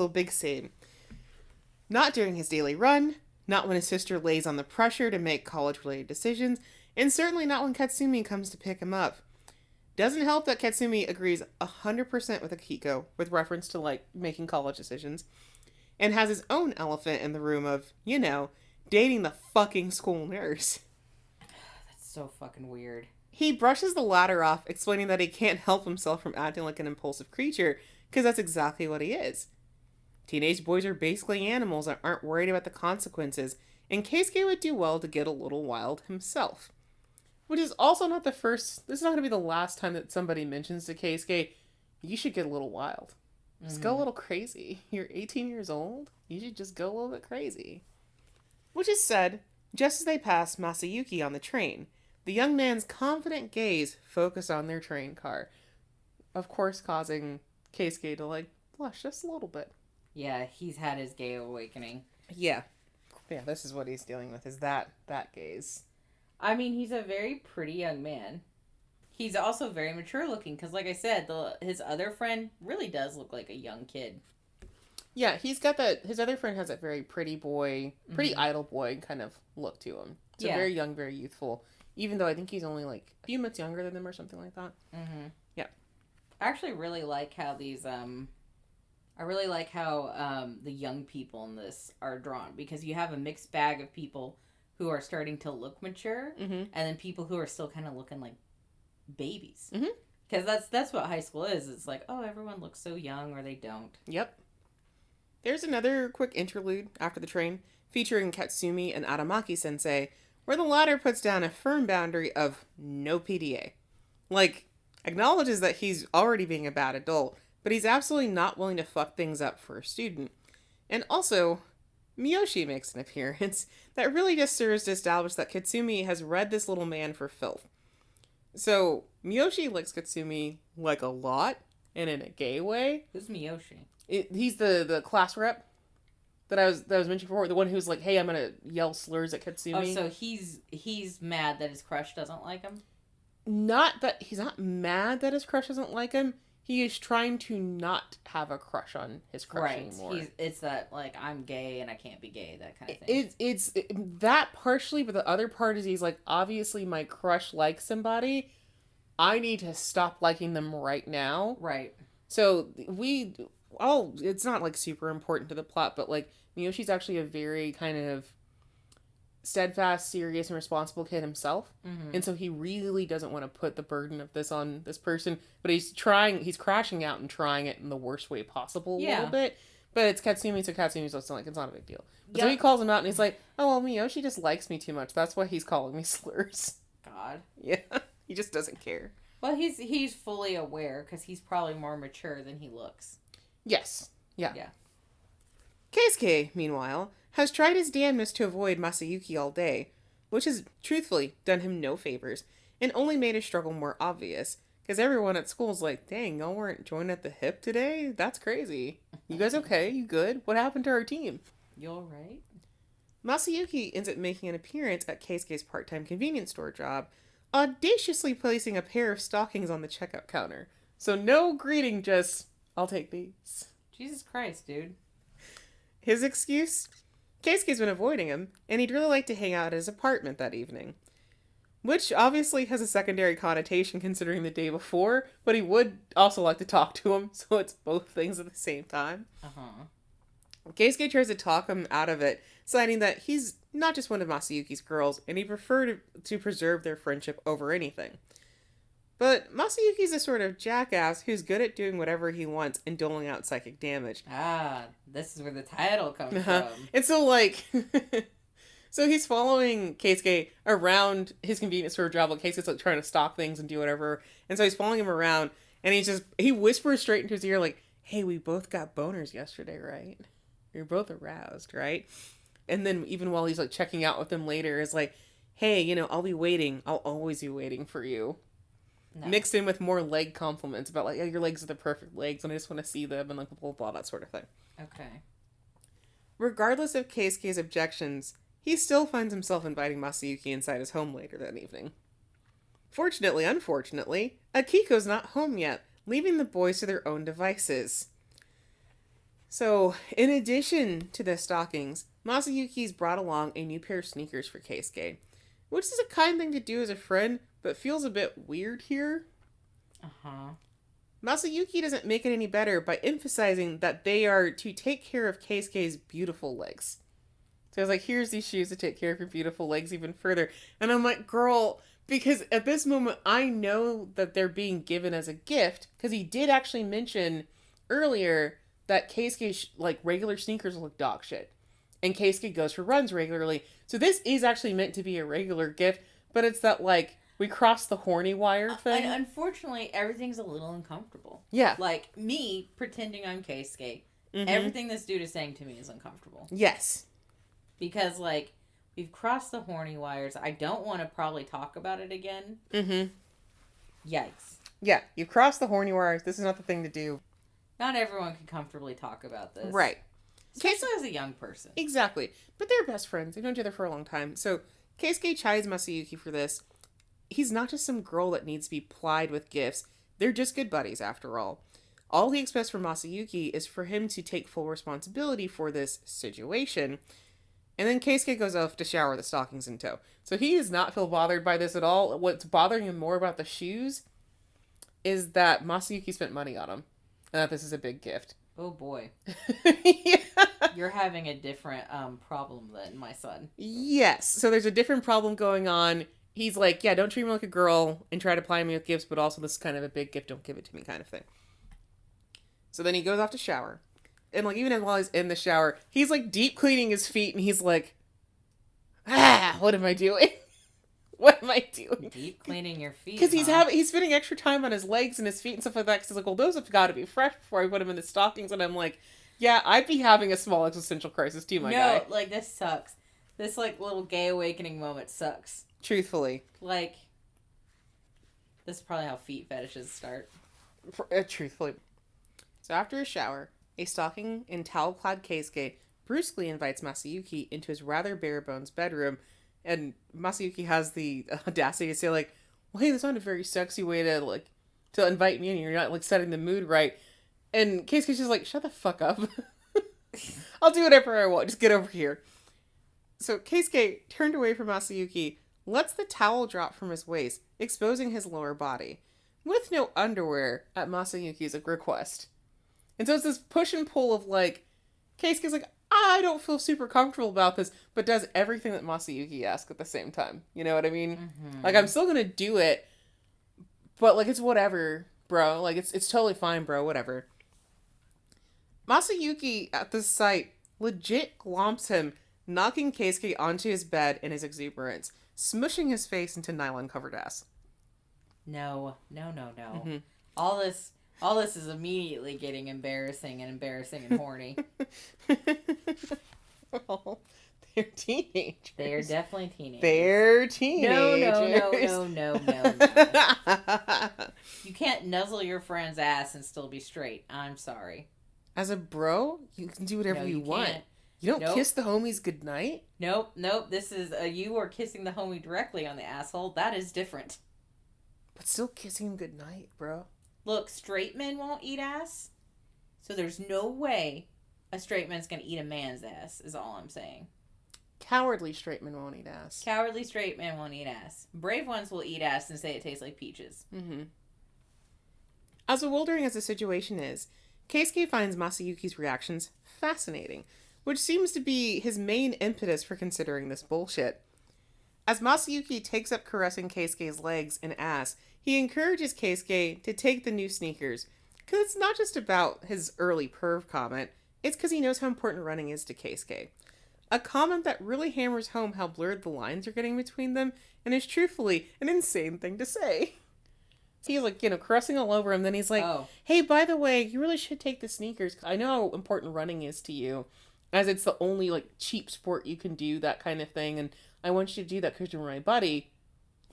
big same. Not during his daily run, not when his sister lays on the pressure to make college-related decisions, and certainly not when Katsumi comes to pick him up. Doesn't help that Katsumi agrees 100% with Akiko with reference to, like, making college decisions, and has his own elephant in the room of, you know, dating the fucking school nurse. That's so fucking weird. He brushes the latter off, explaining that he can't help himself from acting like an impulsive creature, because that's exactly what he is. Teenage boys are basically animals that aren't worried about the consequences, and Keisuke would do well to get a little wild himself. Which is also not the first, this is not going to be the last time that somebody mentions to Keisuke, you should get a little wild. Just go a little crazy. You're 18 years old. You should just go a little bit crazy. Which is said, just as they pass Masayuki on the train, the young man's confident gaze focused on their train car. Of course, causing Keisuke to, like, blush just a little bit. Yeah, he's had his gay awakening. Yeah. Yeah, this is what he's dealing with, is that gaze. I mean, he's a very pretty young man. He's also very mature looking, because like I said, his other friend really does look like a young kid. Yeah, he's got that, his other friend has that very pretty boy, pretty idle boy kind of look to him. So very young, very youthful. Even though I think he's only like a few months younger than them or something like that. Mm-hmm. Yeah. I actually really like how these, the young people in this are drawn, because you have a mixed bag of people who are starting to look mature, and then people who are still kind of looking like babies. Because that's what high school is. It's like, oh, everyone looks so young, or they don't. Yep. There's another quick interlude after the train, featuring Katsumi and Aramaki sensei, where the latter puts down a firm boundary of no PDA. Like, acknowledges that he's already being a bad adult, but he's absolutely not willing to fuck things up for a student. And also, Miyoshi makes an appearance that really just serves to establish that Katsumi has read this little man for filth. So, Miyoshi likes Katsumi, like, a lot, and in a gay way. Who's Miyoshi? He's the class rep that I was mentioning before, the one who's like, hey, I'm gonna yell slurs at Katsumi. Oh, so he's mad that his crush doesn't like him? Not that, he's not mad that his crush doesn't like him. He is trying to not have a crush on his crush anymore. It's that, like, I'm gay and I can't be gay, that kind of thing. It's that partially, but the other part is he's like, obviously my crush likes somebody. I need to stop liking them right now. Right. So it's not like super important to the plot, but like Miyoshi's actually a very kind of steadfast, serious, and responsible kid himself. And so he really doesn't want to put the burden of this on this person, but he's crashing out and trying it in the worst way possible a little bit. But it's Katsumi, so Katsumi's also like, it's not a big deal. But so he calls him out and he's like, oh, well, Miyoshi just likes me too much. That's why he's calling me slurs. God. Yeah. He just doesn't care. Well, he's fully aware, because he's probably more mature than he looks. Yes. Yeah. Keisuke, meanwhile, has tried his damnedest to avoid Masayuki all day, which has, truthfully, done him no favors, and only made his struggle more obvious, Because everyone at school's like, dang, y'all weren't joined at the hip today? That's crazy. You guys okay? You good? What happened to our team? You alright? Masayuki ends up making an appearance at Keisuke's part-time convenience store job, audaciously placing a pair of stockings on the checkout counter. So no greeting, just, I'll take these. Jesus Christ, dude. His excuse? Keisuke's been avoiding him, and he'd really like to hang out at his apartment that evening. Which obviously has a secondary connotation considering the day before, but he would also like to talk to him, so it's both things at the same time. Keisuke tries to talk him out of it, citing that he's not just one of Masayuki's girls, and he'd prefer to preserve their friendship over anything. But Masayuki's a sort of jackass who's good at doing whatever he wants and doling out psychic damage. Ah, this is where the title comes from. And so, like... So he's following Keisuke around his convenience store job, like Keisuke's like trying to stock things and do whatever. And so he's following him around, and he whispers straight into his ear like, hey, we both got boners yesterday, right? You're both aroused, right? And then even while he's like checking out with him later, is like, hey, I'll be waiting. I'll always be waiting for you. No. Mixed in with more leg compliments about like, your legs are the perfect legs, and I just want to see them, and like blah, blah, blah, that sort of thing. Okay. Regardless of Keisuke's objections, he still finds himself inviting Masayuki inside his home later that evening. Fortunately, unfortunately, Akiko's not home yet, leaving the boys to their own devices. So, in addition to the stockings, Masayuki's brought along a new pair of sneakers for Keisuke, which is a kind thing to do as a friend, but feels a bit weird here. Masayuki doesn't make it any better by emphasizing that they are to take care of Keisuke's beautiful legs. So I was like, here's these shoes to take care of your beautiful legs even further. And I'm like, girl, because at this moment, I know that they're being given as a gift. Because he did actually mention earlier that Keisuke's, like, regular sneakers look dog shit. And Keisuke goes for runs regularly. So this is actually meant to be a regular gift. But it's that, like, we crossed the horny wire thing. Unfortunately, everything's a little uncomfortable. Yeah. Like, me pretending I'm Keisuke. Everything this dude is saying to me is uncomfortable. Yes. Because, like, we've crossed the horny wires. I don't want to probably talk about it again. Yikes. Yeah, you've crossed the horny wires. This is not the thing to do. Not everyone can comfortably talk about this. Right. Especially as a young person. Exactly. But they're best friends. They've known each other for a long time. So, Keisuke chides Masayuki for this. He's not just some girl that needs to be plied with gifts. They're just good buddies, after all. All he expects from Masayuki is for him to take full responsibility for this situation. And then Keisuke goes off to shower the stockings in tow. So he does not feel bothered by this at all. What's bothering him more about the shoes is that Masayuki spent money on them. And that this is a big gift. Oh boy. Yeah. You're having a different problem than my son. Yes. So there's a different problem going on. He's like, yeah, don't treat me like a girl and try to ply me with gifts, but also this is kind of a big gift, don't give it to me kind of thing. So then he goes off to shower. And, like, even while he's in the shower, he's, like, deep cleaning his feet, and he's like, what am I doing? What am I doing? Deep cleaning your feet, because he's spending extra time on his legs and his feet and stuff like that, because he's like, well, those have got to be fresh before I put them in the stockings, and I'm like, yeah, I'd be having a small existential crisis too, my guy. No, like, this sucks. This, like, little gay awakening moment sucks. Truthfully. Like, this is probably how feet fetishes start. Truthfully. So after a shower, a stocking and towel-clad Keisuke brusquely invites Masayuki into his rather bare-bones bedroom, and Masayuki has the audacity to say, like, well, hey, that's not a very sexy way to invite me in. You're not, like, setting the mood right. And Keisuke's just like, shut the fuck up. I'll do whatever I want. Just get over here. So Keisuke turned away from Masayuki, lets the towel drop from his waist, exposing his lower body, with no underwear at Masayuki's request. And so it's this push and pull of, like, Keisuke's like, I don't feel super comfortable about this, but does everything that Masayuki asks at the same time. You know what I mean? Mm-hmm. Like, I'm still gonna do it, but, like, it's whatever, bro. Like, it's totally fine, bro, whatever. Masayuki, at this sight, legit glomps him, knocking Keisuke onto his bed in his exuberance, smushing his face into nylon-covered ass. No. Mm-hmm. All this is immediately getting embarrassing and horny. Oh, They're teenagers. They are definitely teenagers. They're teenagers. No. You can't nuzzle your friend's ass and still be straight. I'm sorry. As a bro, you can do whatever you want. Can't. You don't kiss the homies goodnight? Nope. This is you are kissing the homie directly on the asshole. That is different. But still kissing him goodnight, bro. Look, straight men won't eat ass. So there's no way a straight man's going to eat a man's ass, is all I'm saying. Cowardly straight men won't eat ass. Cowardly straight men won't eat ass. Brave ones will eat ass and say it tastes like peaches. Mm-hmm. As bewildering as the situation is, Keisuke finds Masayuki's reactions fascinating, which seems to be his main impetus for considering this bullshit. As Masayuki takes up caressing Keisuke's legs and ass, he encourages Keisuke to take the new sneakers, because it's not just about his early perv comment, it's because he knows how important running is to Keisuke. A comment that really hammers home how blurred the lines are getting between them, and is truthfully an insane thing to say. He's like, caressing all over him, then he's like, Hey, by the way, you really should take the sneakers, because I know how important running is to you, as it's the only, cheap sport you can do, that kind of thing, and I want you to do that because you're my buddy.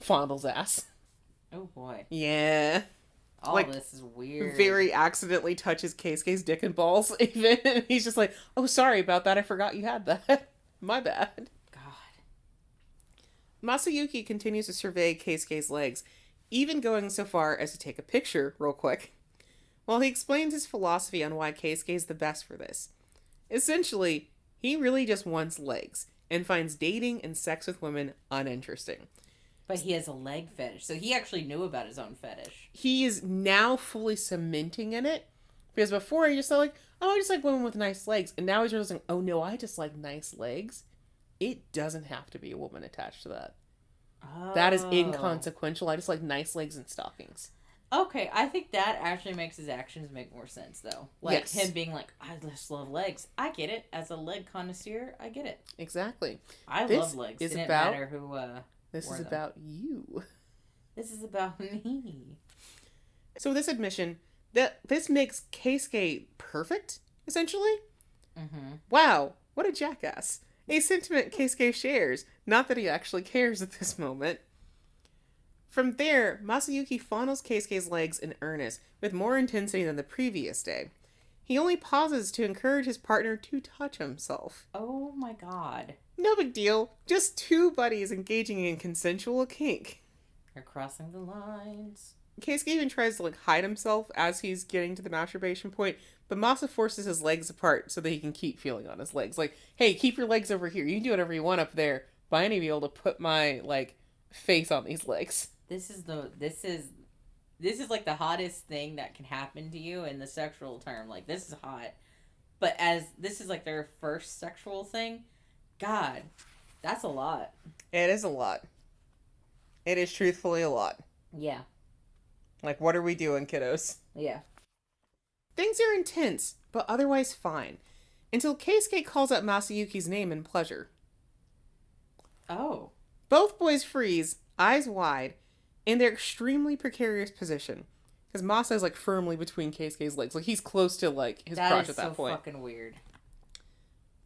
Fondles ass. Oh, boy. Yeah. All this is weird. Very accidentally touches Keisuke's dick and balls, even. And he's just like, oh, sorry about that. I forgot you had that. My bad. God. Masayuki continues to survey Keisuke's legs, even going so far as to take a picture real quick, while he explains his philosophy on why Keisuke is the best for this. Essentially, he really just wants legs, and finds dating and sex with women uninteresting. But he has a leg fetish, so he actually knew about his own fetish. He is now fully cementing in it, because before he just thought I just like women with nice legs, and now he's realizing, oh no, I just like nice legs. It doesn't have to be a woman attached to that. Oh. That is inconsequential. I just like nice legs and stockings. Okay, I think that actually makes his actions make more sense, though. Him being like, I just love legs. I get it. As a leg connoisseur, I get it. Exactly. I love legs. It didn't matter who... This is about you. This is about me. So this admission, this makes Keisuke perfect, essentially? Mm-hmm. Wow, what a jackass. A sentiment Keisuke shares, not that he actually cares at this moment. From there, Masayuki fondles Keisuke's legs in earnest, with more intensity than the previous day. He only pauses to encourage his partner to touch himself. Oh my god. No big deal. Just two buddies engaging in consensual kink. They're crossing the lines. Keisuke even tries to hide himself as he's getting to the masturbation point, but Masa forces his legs apart so that he can keep feeling on his legs. Hey, keep your legs over here. You can do whatever you want up there, but I need to be able to put my face on these legs. This is the hottest thing that can happen to you in the sexual term. This is hot. But as this is their first sexual thing, God, that's a lot. It is a lot. It is truthfully a lot. Yeah. What are we doing, kiddos? Yeah. Things are intense, but otherwise fine, until Keisuke calls out Masayuki's name in pleasure. Oh. Both boys freeze, eyes wide, in their extremely precarious position. Because Masa is firmly between Keisuke's legs. He's close to his crotch at that point. That is so fucking weird.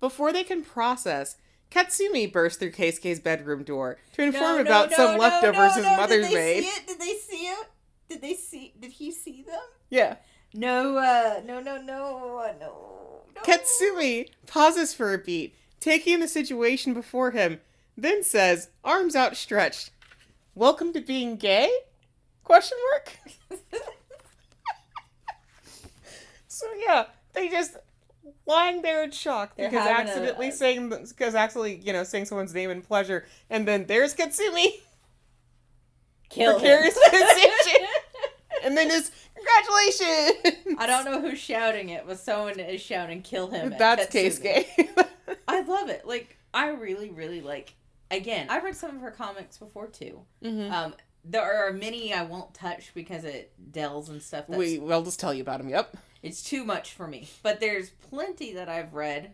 Before they can process, Katsumi bursts through Keisuke's bedroom door to inform about some leftovers his mother's made. Did they see it? Did he see them? Yeah. No. Katsumi pauses for a beat, taking the situation before him, then says, arms outstretched, "Welcome to being gay?" ? So yeah, they just lying there in shock because accidentally saying someone's name in pleasure, and then there's Katsumi. Kill precarious position, and then just congratulations. I don't know who's shouting it, but someone is shouting "kill him." That's Keisuke. I love it. I really, really like. Again, I've read some of her comics before too. Mm-hmm. There are many I won't touch because it dells and stuff. I'll just tell you about them. Yep. It's too much for me. But there's plenty that I've read.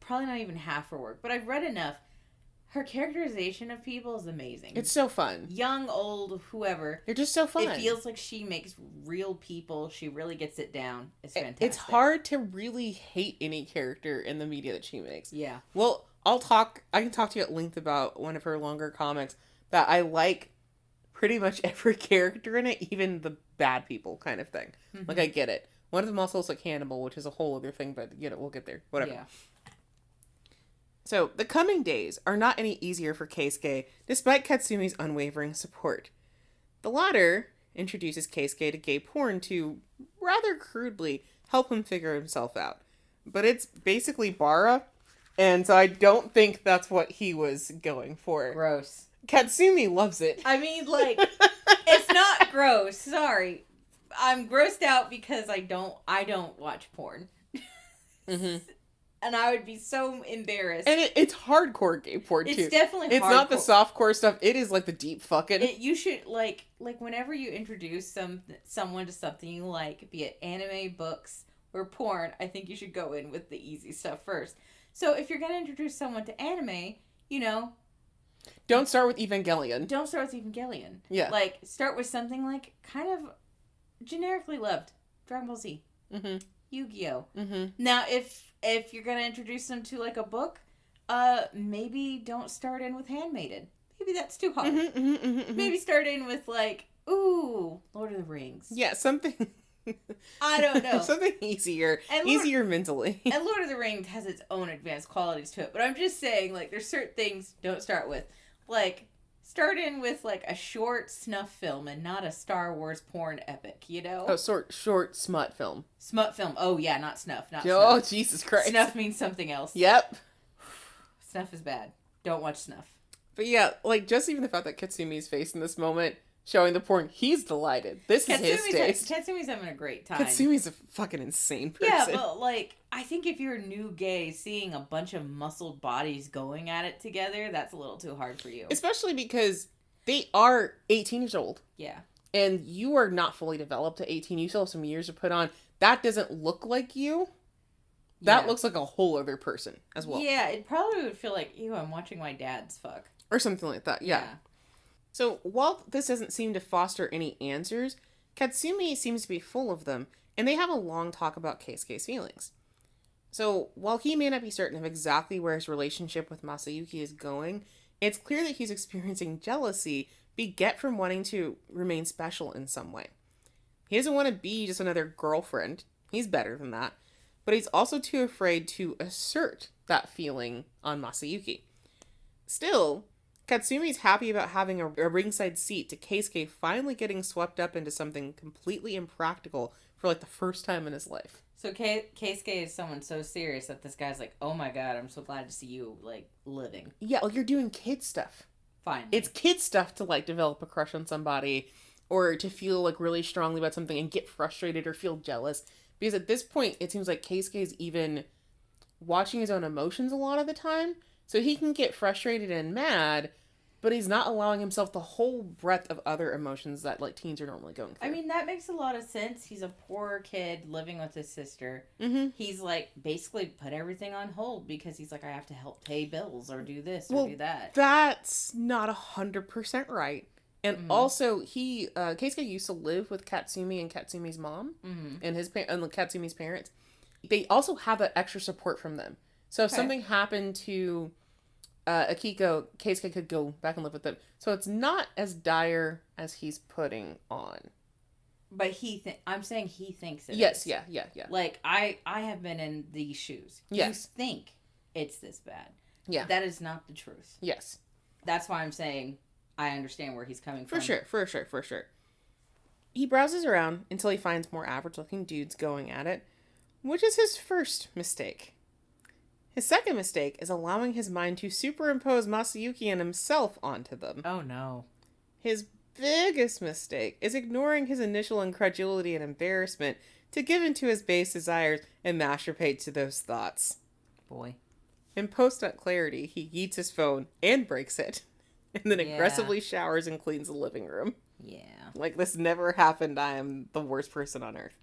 Probably not even half her work, but I've read enough. Her characterization of people is amazing. It's so fun. Young, old, whoever. They're just so fun. It feels like she makes real people. She really gets it down. It's fantastic. It's hard to really hate any character in the media that she makes. Yeah. Well, I can talk to you at length about one of her longer comics that I like pretty much every character in it, even the bad people kind of thing. Mm-hmm. Like, I get it. One of them also looks like Hannibal, which is a whole other thing, but, we'll get there. Whatever. Yeah. So, the coming days are not any easier for Keisuke, despite Katsumi's unwavering support. The latter introduces Keisuke to gay porn to, rather crudely, help him figure himself out. But it's basically bara, and so I don't think that's what he was going for. Gross. Katsumi loves it. I mean, like, it's not gross. Sorry. I'm grossed out because I don't watch porn. Mm-hmm. And I would be so embarrassed. And it's hardcore gay porn, too. It's definitely hardcore. It's not the softcore stuff. It is, like, the deep fucking... You should, like whenever you introduce someone to something you like, be it anime, books, or porn, I think you should go in with the easy stuff first. So if you're going to introduce someone to anime, Don't start with Evangelion. Yeah. Like, start with something, like, kind of generically loved. Dragon Ball Z. Mm-hmm. Yu-Gi-Oh! Mm-hmm. Now, if you're going to introduce them to, like, a book, maybe don't start in with Handmaiden. Maybe that's too hard. Mm-hmm, mm-hmm, mm-hmm. Maybe start in with, like, Lord of the Rings. Yeah, something... I don't know. Something easier. Easier mentally. And Lord of the Rings has its own advanced qualities to it. But I'm just saying, like, there's certain things don't start with. Like, start in with, like, a short snuff film and not a Star Wars porn epic, Oh, short smut film. Smut film. Oh, yeah, not snuff. Oh, Jesus Christ. Snuff means something else. Yep. Snuff is bad. Don't watch snuff. But yeah, like, just even the fact that Katsumi's face in this moment... showing the porn, he's delighted. This is his taste. Katsumi's having a great time. Katsumi's a fucking insane person. Yeah, but, like, I think if you're a new gay, seeing a bunch of muscled bodies going at it together, that's a little too hard for you. Especially because they are 18 years old. Yeah. And you are not fully developed at 18. You still have some years to put on. That doesn't look like you. That looks like a whole other person as well. Yeah, it probably would feel like, ew, I'm watching my dad's fuck. Or something like that, yeah. So, while this doesn't seem to foster any answers, Katsumi seems to be full of them, and they have a long talk about Keisuke's feelings. So, while he may not be certain of exactly where his relationship with Masayuki is going, it's clear that he's experiencing jealousy beget from wanting to remain special in some way. He doesn't want to be just another girlfriend. He's better than that. But he's also too afraid to assert that feeling on Masayuki. Still... Katsumi's happy about having a ringside seat to Keisuke finally getting swept up into something completely impractical for, like, the first time in his life. So Keisuke is someone so serious that this guy's like, oh my god, I'm so glad to see you, like, living. Yeah, like, you're doing kid stuff. Fine. It's kid stuff to, like, develop a crush on somebody or to feel, like, really strongly about something and get frustrated or feel jealous. Because at this point, it seems like Keisuke is even watching his own emotions a lot of the time. So he can get frustrated and mad, but he's not allowing himself the whole breadth of other emotions that, like, teens are normally going through. I mean, that makes a lot of sense. He's a poor kid living with his sister. Mm-hmm. He's, like, basically put everything on hold because he's like, I have to help pay bills or do this or do that. That's not 100% right. And also, Keisuke used to live with Katsumi and Katsumi's mom and Katsumi's parents. They also have that extra support from them. So if something happened to Akiko, Keisuke could go back and live with them. So it's not as dire as he's putting on. But I'm saying he thinks it yes, is. Yeah. Like, I have been in these shoes. Yes. You think it's this bad. Yeah. That is not the truth. Yes. That's why I'm saying I understand where he's coming from. For sure. He browses around until he finds more average-looking dudes going at it, which is his first mistake. His second mistake is allowing his mind to superimpose Masayuki and himself onto them. Oh, no. His biggest mistake is ignoring his initial incredulity and embarrassment to give in to his base desires and masturbate to those thoughts. Boy. In post-nut clarity, he yeets his phone and breaks it, and then aggressively showers and cleans the living room. Yeah. Like, this never happened. I am the worst person on earth.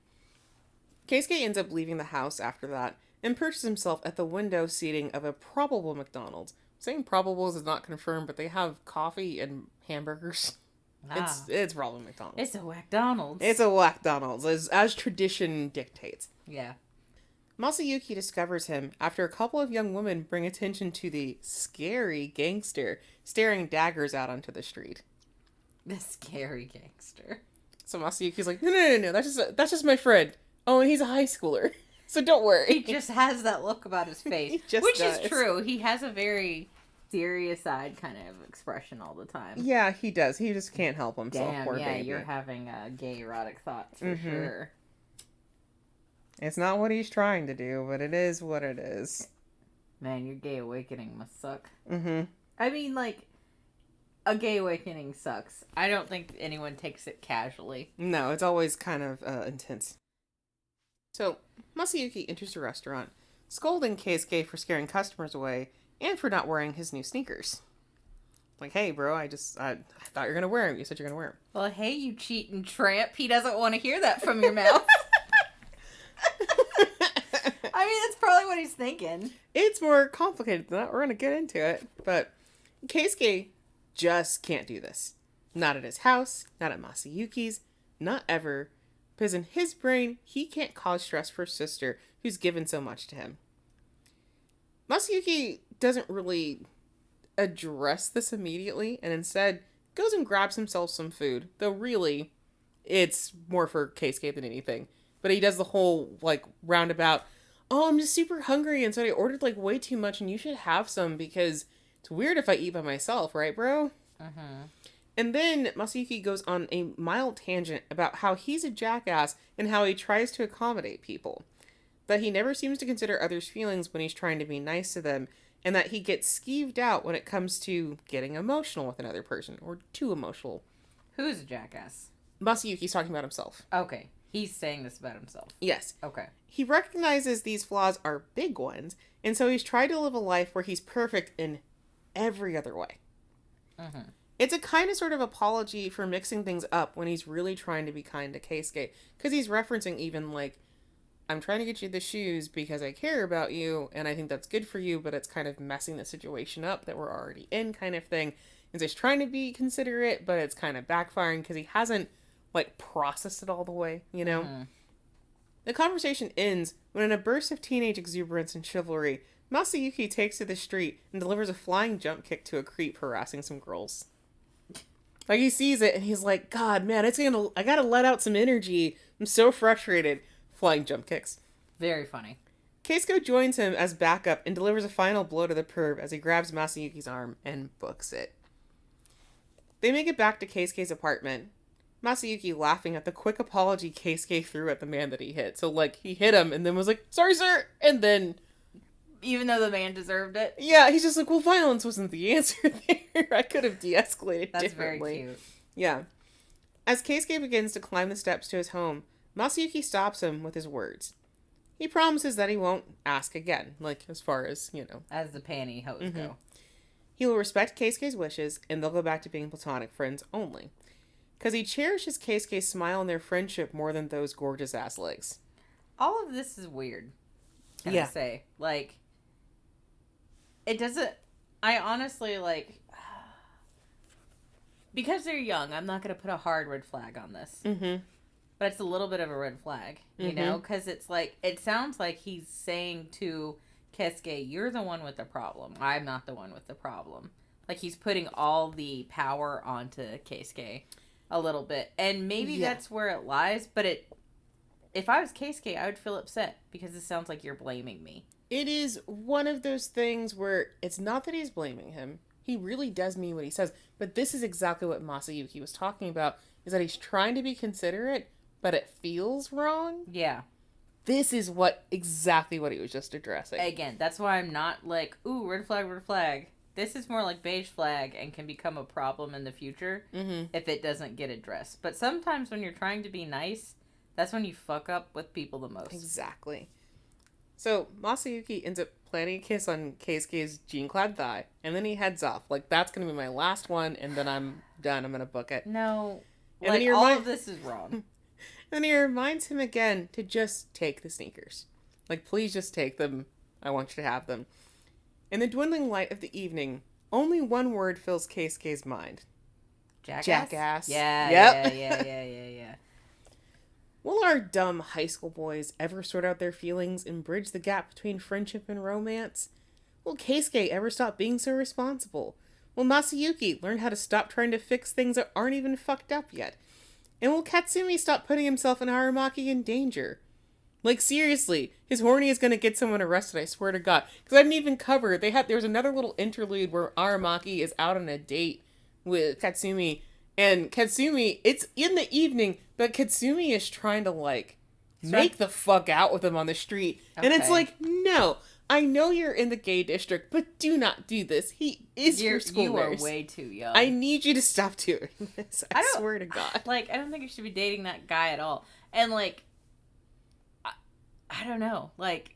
Keisuke ends up leaving the house after that, and perches himself at the window seating of a probable McDonald's. Saying probable is not confirmed, but they have coffee and hamburgers. It's probably McDonald's. It's a McDonald's. It's a McDonald's, as tradition dictates. Yeah. Masayuki discovers him after a couple of young women bring attention to the scary gangster staring daggers out onto the street. The scary gangster. So Masayuki's like, no, that's just my friend. Oh, and he's a high schooler, so don't worry. He just has that look about his face, which is true. He has a very serious-eyed kind of expression all the time. Yeah, he does. He just can't help himself. Damn, poor yeah, baby. you're having gay erotic thoughts for sure. It's not what he's trying to do, but it is what it is. Man, your gay awakening must suck. Mm-hmm. I mean, like, a gay awakening sucks. I don't think anyone takes it casually. No, it's always kind of intense. So, Masayuki enters the restaurant, scolding Keisuke for scaring customers away and for not wearing his new sneakers. Like, hey, bro, I thought you were going to wear them. You said you're going to wear them. Well, hey, you cheating tramp. He doesn't want to hear that from your mouth. I mean, that's probably what he's thinking. It's more complicated than that. We're going to get into it. But Keisuke just can't do this. Not at his house, not at Masayuki's, not ever. Because in his brain, he can't cause stress for his sister, who's given so much to him. Masayuki doesn't really address this immediately, and instead goes and grabs himself some food. Though really, it's more for Keisuke than anything. But he does the whole, like, roundabout, oh, I'm just super hungry, and so I ordered, like, way too much, and you should have some, because it's weird if I eat by myself, right, bro? Mm-hmm. And then Masayuki goes on a mild tangent about how he's a jackass and how he tries to accommodate people. That he never seems to consider others' feelings when he's trying to be nice to them, and that he gets skeeved out when it comes to getting emotional with another person, or too emotional. Who's a jackass? Masayuki's talking about himself. Okay. He's saying this about himself. Yes. Okay. He recognizes these flaws are big ones, and so he's tried to live a life where he's perfect in every other way. Mm-hmm. It's a kind of sort of apology for mixing things up when he's really trying to be kind to Keisuke. Because he's referencing even like, I'm trying to get you the shoes because I care about you and I think that's good for you, but it's kind of messing the situation up that we're already in kind of thing. And so he's trying to be considerate, but it's kind of backfiring because he hasn't like processed it all the way, you know? Mm-hmm. The conversation ends when in a burst of teenage exuberance and chivalry, Masayuki takes to the street and delivers a flying jump kick to a creep harassing some girls. Like, he sees it, and he's like, God, man, I gotta let out some energy. I'm so frustrated. Flying jump kicks. Very funny. Keisuke joins him as backup and delivers a final blow to the perv as he grabs Masayuki's arm and books it. They make it back to Keisuke's apartment. Masayuki laughing at the quick apology Keisuke threw at the man that he hit. So, like, he hit him, and then was like, sorry, sir, and then... Even though the man deserved it? Yeah, he's just like, well, violence wasn't the answer there. I could have de-escalated differently. Very cute. Yeah. As Keisuke begins to climb the steps to his home, Masayuki stops him with his words. He promises that he won't ask again, like, as far as, you know. As the pantyhose go. He will respect Keisuke's wishes, and they'll go back to being platonic friends only. Because he cherishes Keisuke's smile and their friendship more than those gorgeous-ass legs. All of this is weird. Can I say? Like... It doesn't... I honestly, like... Because they're young, I'm not going to put a hard red flag on this. Mm-hmm. But it's a little bit of a red flag, you know? Because it's like... It sounds like he's saying to Keisuke, you're the one with the problem. I'm not the one with the problem. Like, he's putting all the power onto Keisuke a little bit. And maybe that's where it lies, but if I was Keisuke, I would feel upset. Because it sounds like you're blaming me. It is one of those things where it's not that he's blaming him. He really does mean what he says. But this is exactly what Masayuki was talking about. Is that he's trying to be considerate, but it feels wrong. Yeah. This is exactly what he was just addressing. Again, that's why I'm not like, ooh, red flag, red flag. This is more like beige flag and can become a problem in the future if it doesn't get addressed. But sometimes when you're trying to be nice, that's when you fuck up with people the most. Exactly. So, Masayuki ends up planting a kiss on Keisuke's jean-clad thigh, and then he heads off. Like, that's going to be my last one, and then I'm done. I'm going to book it. No. And like, then all of this is wrong. And then he reminds him again to just take the sneakers. Like, please just take them. I want you to have them. In the dwindling light of the evening, only one word fills Keisuke's mind. Jackass? Jackass. Yeah, Yep. yeah. Will our dumb high school boys ever sort out their feelings and bridge the gap between friendship and romance? Will Keisuke ever stop being so responsible? Will Masayuki learn how to stop trying to fix things that aren't even fucked up yet? And will Katsumi stop putting himself and Aramaki in danger? Like, seriously, his horny is gonna get someone arrested, I swear to God. Because I didn't even cover, there was another little interlude where Aramaki is out on a date with Katsumi. And Katsumi, it's in the evening, but Katsumi is trying to, like, make the fuck out with him on the street. Okay. And it's like, no, I know you're in the gay district, but do not do this. He is your school nurse. You are way too young. I need you to stop doing this. I swear to God. Like, I don't think you should be dating that guy at all. And, like, I don't know. Like,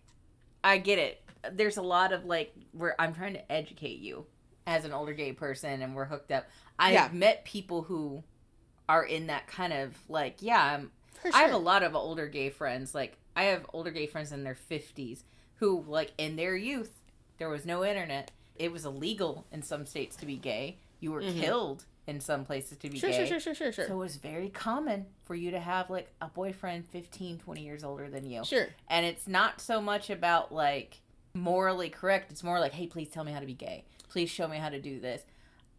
I get it. There's a lot of, like, where I'm trying to educate you as an older gay person and we're hooked up. I've met people who are in that kind of, like, I have a lot of older gay friends. Like, I have older gay friends in their 50s who, like, in their youth, there was no internet. It was illegal in some states to be gay. You were killed in some places to be gay. Sure. So it was very common for you to have, like, a boyfriend 15, 20 years older than you. Sure. And it's not so much about, like, morally correct. It's more like, hey, please tell me how to be gay. Please show me how to do this.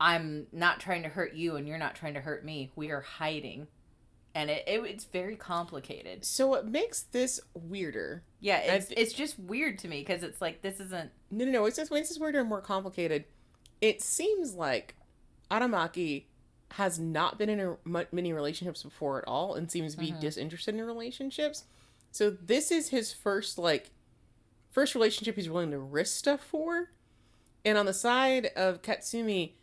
I'm not trying to hurt you and you're not trying to hurt me. We are hiding. And it's very complicated. So what makes this weirder? Yeah, it's just weird to me because it's like, this isn't... No. It's just makes this weirder and more complicated. It seems like Aramaki has not been in many relationships before at all and seems to be disinterested in relationships. So this is his first relationship he's willing to risk stuff for. And on the side of Katsumi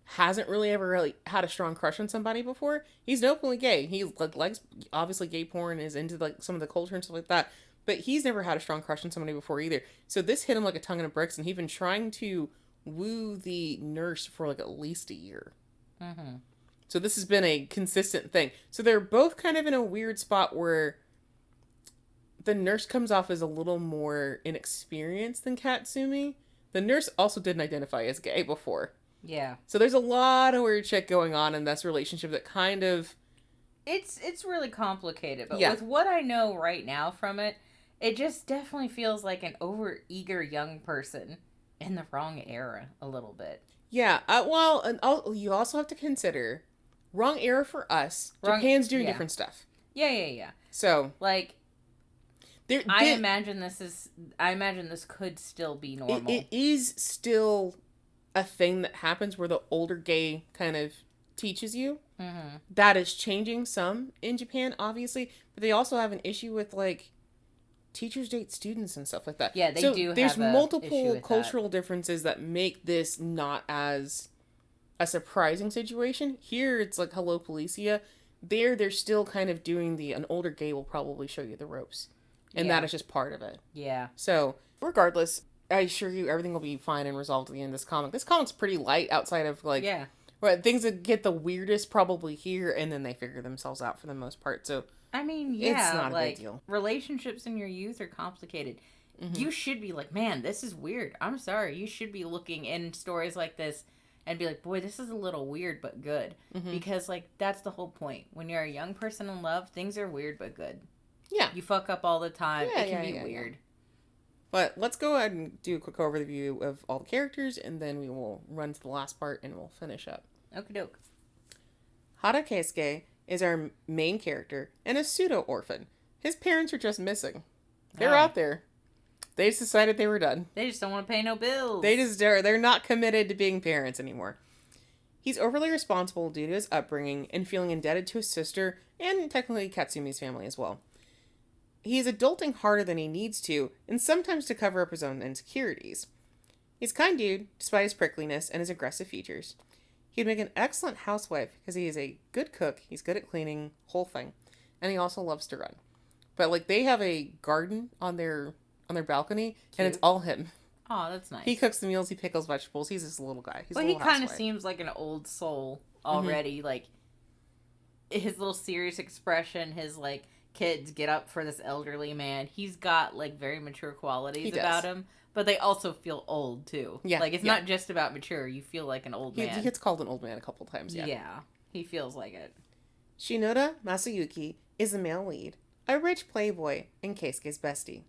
hasn't really ever had a strong crush on somebody before. He's openly gay. He likes obviously gay porn, is into like some of the culture and stuff like that. But he's never had a strong crush on somebody before either. So this hit him like a tongue in a bricks, and he's been trying to woo the nurse for like at least a year. Mm-hmm. So this has been a consistent thing. So they're both kind of in a weird spot where the nurse comes off as a little more inexperienced than Katsumi. The nurse also didn't identify as gay before. Yeah. So there's a lot of weird shit going on in this relationship that kind of... It's really complicated, but with what I know right now from it, it just definitely feels like an over-eager young person in the wrong era a little bit. Yeah, you also have to consider, wrong era for us, Japan's doing different stuff. Yeah. So... Like... I imagine this could still be normal. It is still a thing that happens where the older gay kind of teaches you. Mm-hmm. That is changing some in Japan, obviously, but they also have an issue with like teachers date students and stuff like that. Yeah, they do. There's multiple cultural differences that make this not as a surprising situation. Here, it's like hello, Policia. They're still kind of doing an older gay will probably show you the ropes. And that is just part of it. Yeah. So, regardless, I assure you everything will be fine and resolved at the end of this comic. This comic's pretty light outside of, like... Yeah. Right, things that get the weirdest probably here, and then they figure themselves out for the most part. So, I mean, it's not a big deal. Relationships in your youth are complicated. Mm-hmm. You should be like, man, this is weird. I'm sorry. You should be looking in stories like this and be like, boy, this is a little weird but good. Mm-hmm. Because, like, that's the whole point. When you're a young person in love, things are weird but good. Yeah. You fuck up all the time. It can be weird. Yeah. But let's go ahead and do a quick overview of all the characters, and then we will run to the last part, and we'll finish up. Okie doke. Hara Keisuke is our main character and a pseudo-orphan. His parents are just missing. They're out there. They just decided they were done. They just don't want to pay no bills. They're not committed to being parents anymore. He's overly responsible due to his upbringing and feeling indebted to his sister and technically Katsumi's family as well. He is adulting harder than he needs to, and sometimes to cover up his own insecurities. He's a kind dude, despite his prickliness and his aggressive features. He'd make an excellent housewife, because he is a good cook, he's good at cleaning, whole thing, and he also loves to run. But, like, they have a garden on their balcony, cute. And it's all him. Oh, that's nice. He cooks the meals, he pickles vegetables, he's this little guy. He kind of seems like an old soul already, like, his little serious expression, his, like, kids get up for this elderly man. He's got, like, very mature qualities He about does. him, but they also feel old, too. Yeah, Like, it's yeah. not just about mature. You feel like an old man. He gets called an old man a couple times, yeah. Yeah, he feels like it. Shinoda Masayuki is the male lead, a rich playboy and Keisuke's bestie.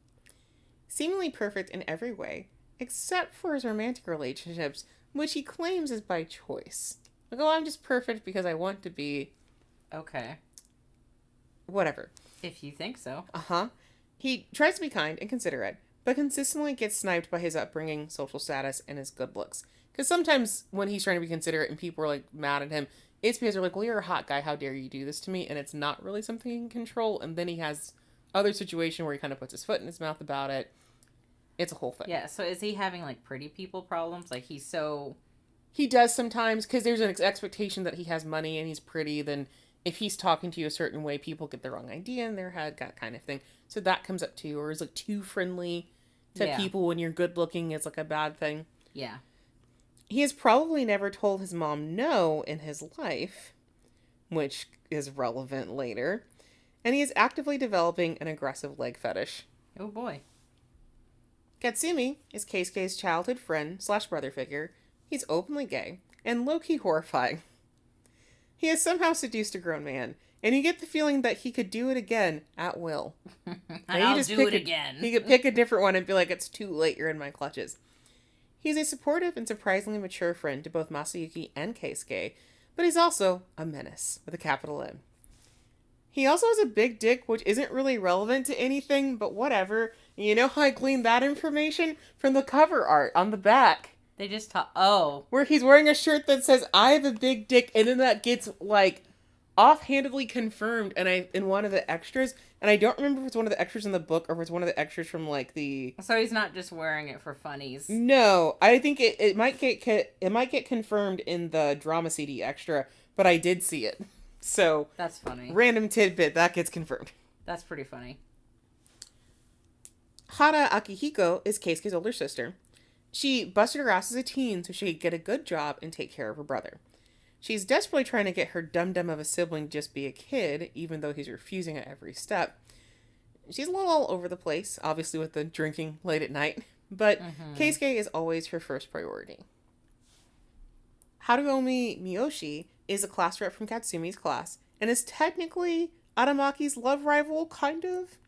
Seemingly perfect in every way, except for his romantic relationships, which he claims is by choice. Like, oh, I'm just perfect because I want to be... Okay. Whatever. If you think so. Uh-huh. He tries to be kind and considerate, but consistently gets sniped by his upbringing, social status, and his good looks. Because sometimes when he's trying to be considerate and people are, like, mad at him, it's because they're like, well, you're a hot guy, how dare you do this to me? And it's not really something he can control. And then he has other situation where he kind of puts his foot in his mouth about it. It's a whole thing. Yeah, so is he having, like, pretty people problems? Like, he's so... He does sometimes, because there's an expectation that he has money and he's pretty, then if he's talking to you a certain way, people get the wrong idea in their head, that kind of thing. So that comes up too, or is like too friendly to people when you're good looking is like a bad thing. Yeah. He has probably never told his mom no in his life, which is relevant later. And he is actively developing an aggressive leg fetish. Oh boy. Katsumi is Keisuke's childhood friend / brother figure. He's openly gay and low-key horrifying. He has somehow seduced a grown man, and you get the feeling that he could do it again at will. I'll do it again. He could pick a different one and be like, it's too late, you're in my clutches. He's a supportive and surprisingly mature friend to both Masayuki and Keisuke, but he's also a menace, with a capital M. He also has a big dick, which isn't really relevant to anything, but whatever. You know how I gleaned that information? From the cover art on the back. They just talk... Oh. Where he's wearing a shirt that says, I have a big dick, and then that gets, like, offhandedly confirmed in one of the extras, and I don't remember if it's one of the extras in the book, or if it's one of the extras from, like, the... So he's not just wearing it for funnies. No, I think it might get confirmed in the drama CD extra, but I did see it. So... That's funny. Random tidbit, that gets confirmed. That's pretty funny. Hara Akihiko is Keisuke's older sister. She busted her ass as a teen so she could get a good job and take care of her brother. She's desperately trying to get her dum-dum of a sibling to just be a kid, even though he's refusing at every step. She's a little all over the place, obviously with the drinking late at night, but Keisuke is always her first priority. Haruomi Miyoshi is a class rep from Katsumi's class, and is technically Adamaki's love rival, kind of.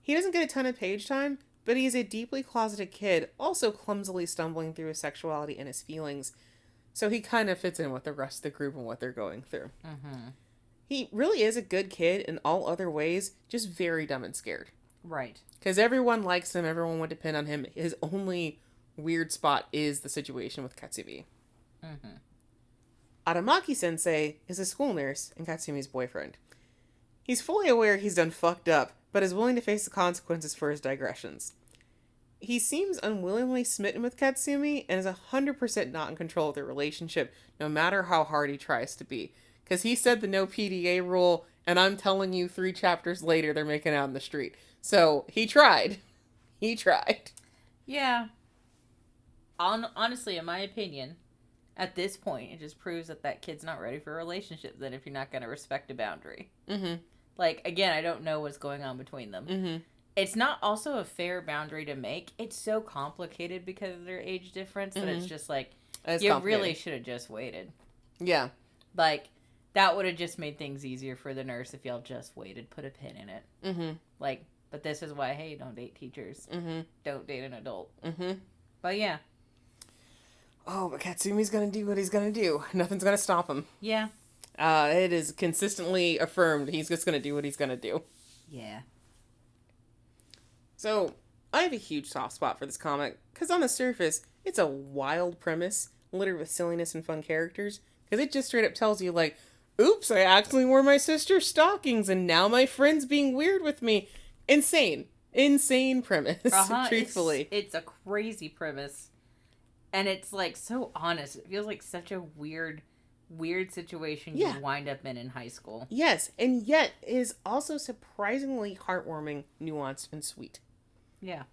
He doesn't get a ton of page time, but he is a deeply closeted kid, also clumsily stumbling through his sexuality and his feelings. So he kind of fits in with the rest of the group and what they're going through. Mm-hmm. He really is a good kid in all other ways, just very dumb and scared. Right. Because everyone likes him, everyone would depend on him. His only weird spot is the situation with Katsumi. Mm-hmm. Adamaki-sensei is a school nurse and Katsumi's boyfriend. He's fully aware he's done fucked up, but is willing to face the consequences for his digressions. He seems unwillingly smitten with Katsumi and is 100% not in control of their relationship, no matter how hard he tries to be. Because he said the no PDA rule, and I'm telling you 3 chapters later they're making out in the street. So, he tried. He tried. Yeah. Honestly, in my opinion, at this point, it just proves that kid's not ready for a relationship then if you're not going to respect a boundary. Mm-hmm. Like, again, I don't know what's going on between them. Mm-hmm. It's not also a fair boundary to make. It's so complicated because of their age difference that it's just like, you really should have just waited. Yeah. Like, that would have just made things easier for the nurse if y'all just waited, put a pin in it. Mm-hmm. Like, but this is why, hey, don't date teachers. Mm-hmm. Don't date an adult. Mm-hmm. But yeah. Oh, but Katsumi's gonna do what he's gonna do. Nothing's gonna stop him. Yeah. It is consistently affirmed he's just gonna do what he's gonna do. Yeah. So, I have a huge soft spot for this comic, because on the surface, it's a wild premise, littered with silliness and fun characters, because it just straight up tells you, like, oops, I accidentally wore my sister's stockings, and now my friend's being weird with me. Insane. Insane premise, truthfully. It's a crazy premise. And it's, like, so honest. It feels like such a weird situation you wind up in high school. Yes, and yet is also surprisingly heartwarming, nuanced, and sweet. Yeah.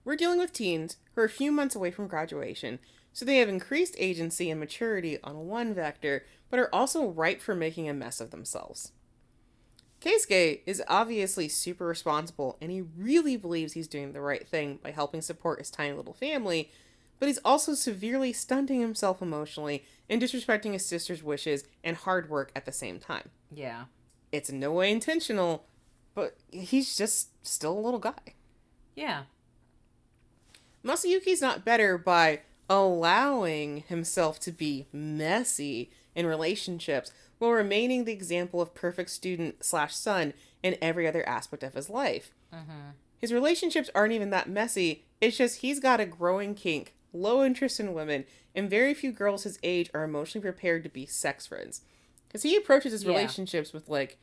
We're dealing with teens who are a few months away from graduation, so they have increased agency and maturity on one vector, but are also ripe for making a mess of themselves. Keisuke is obviously super responsible, and he really believes he's doing the right thing by helping support his tiny little family, but he's also severely stunting himself emotionally and disrespecting his sister's wishes and hard work at the same time. Yeah. It's in no way intentional, but he's just still a little guy. Yeah. Masayuki's not better by allowing himself to be messy in relationships while remaining the example of perfect student/son in every other aspect of his life. Mm-hmm. His relationships aren't even that messy, it's just he's got a growing kink, low interest in women, and very few girls his age are emotionally prepared to be sex friends. Because he approaches his relationships with like,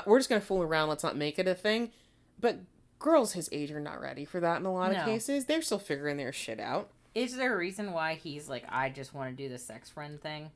we're just going to fool around, let's not make it a thing. But girls his age are not ready for that in a lot of cases. They're still figuring their shit out. Is there a reason why he's like, I just want to do the sex friend thing?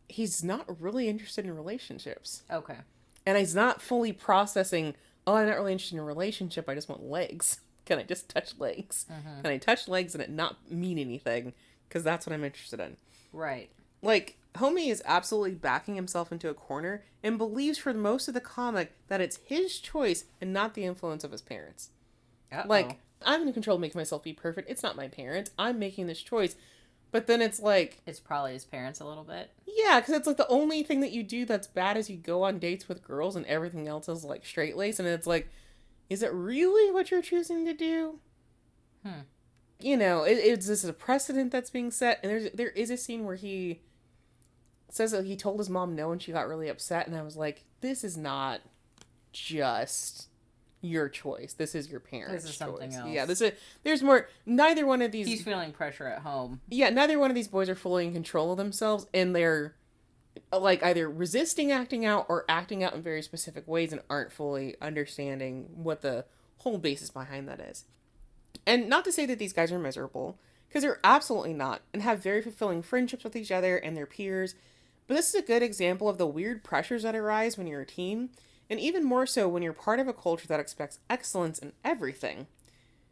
He's not really interested in relationships. Okay. And he's not fully processing, oh, I'm not really interested in a relationship, I just want legs. Can I just touch legs? Mm-hmm. Can I touch legs and it not mean anything? Because that's what I'm interested in. Right. Like, Homie is absolutely backing himself into a corner and believes for most of the comic that it's his choice and not the influence of his parents. Uh-oh. Like, I'm in control of making myself be perfect. It's not my parents. I'm making this choice. But then it's like... It's probably his parents a little bit. Yeah, because it's like the only thing that you do that's bad is you go on dates with girls and everything else is like straight-laced. And it's like, is it really what you're choosing to do? You know, it's this is a precedent that's being set. And there is a scene where he says that he told his mom no and she got really upset. And I was like, this is not just... your choice. This is your parents' This is something choice. else. Yeah, there's more. Neither one of these. He's feeling pressure at home. Yeah, neither one of these boys are fully in control of themselves, and they're like either resisting acting out or acting out in very specific ways and aren't fully understanding what the whole basis behind that is. And not to say that these guys are miserable, because they're absolutely not, and have very fulfilling friendships with each other and their peers. But this is a good example of the weird pressures that arise when you're a teen. And even more so when you're part of a culture that expects excellence in everything.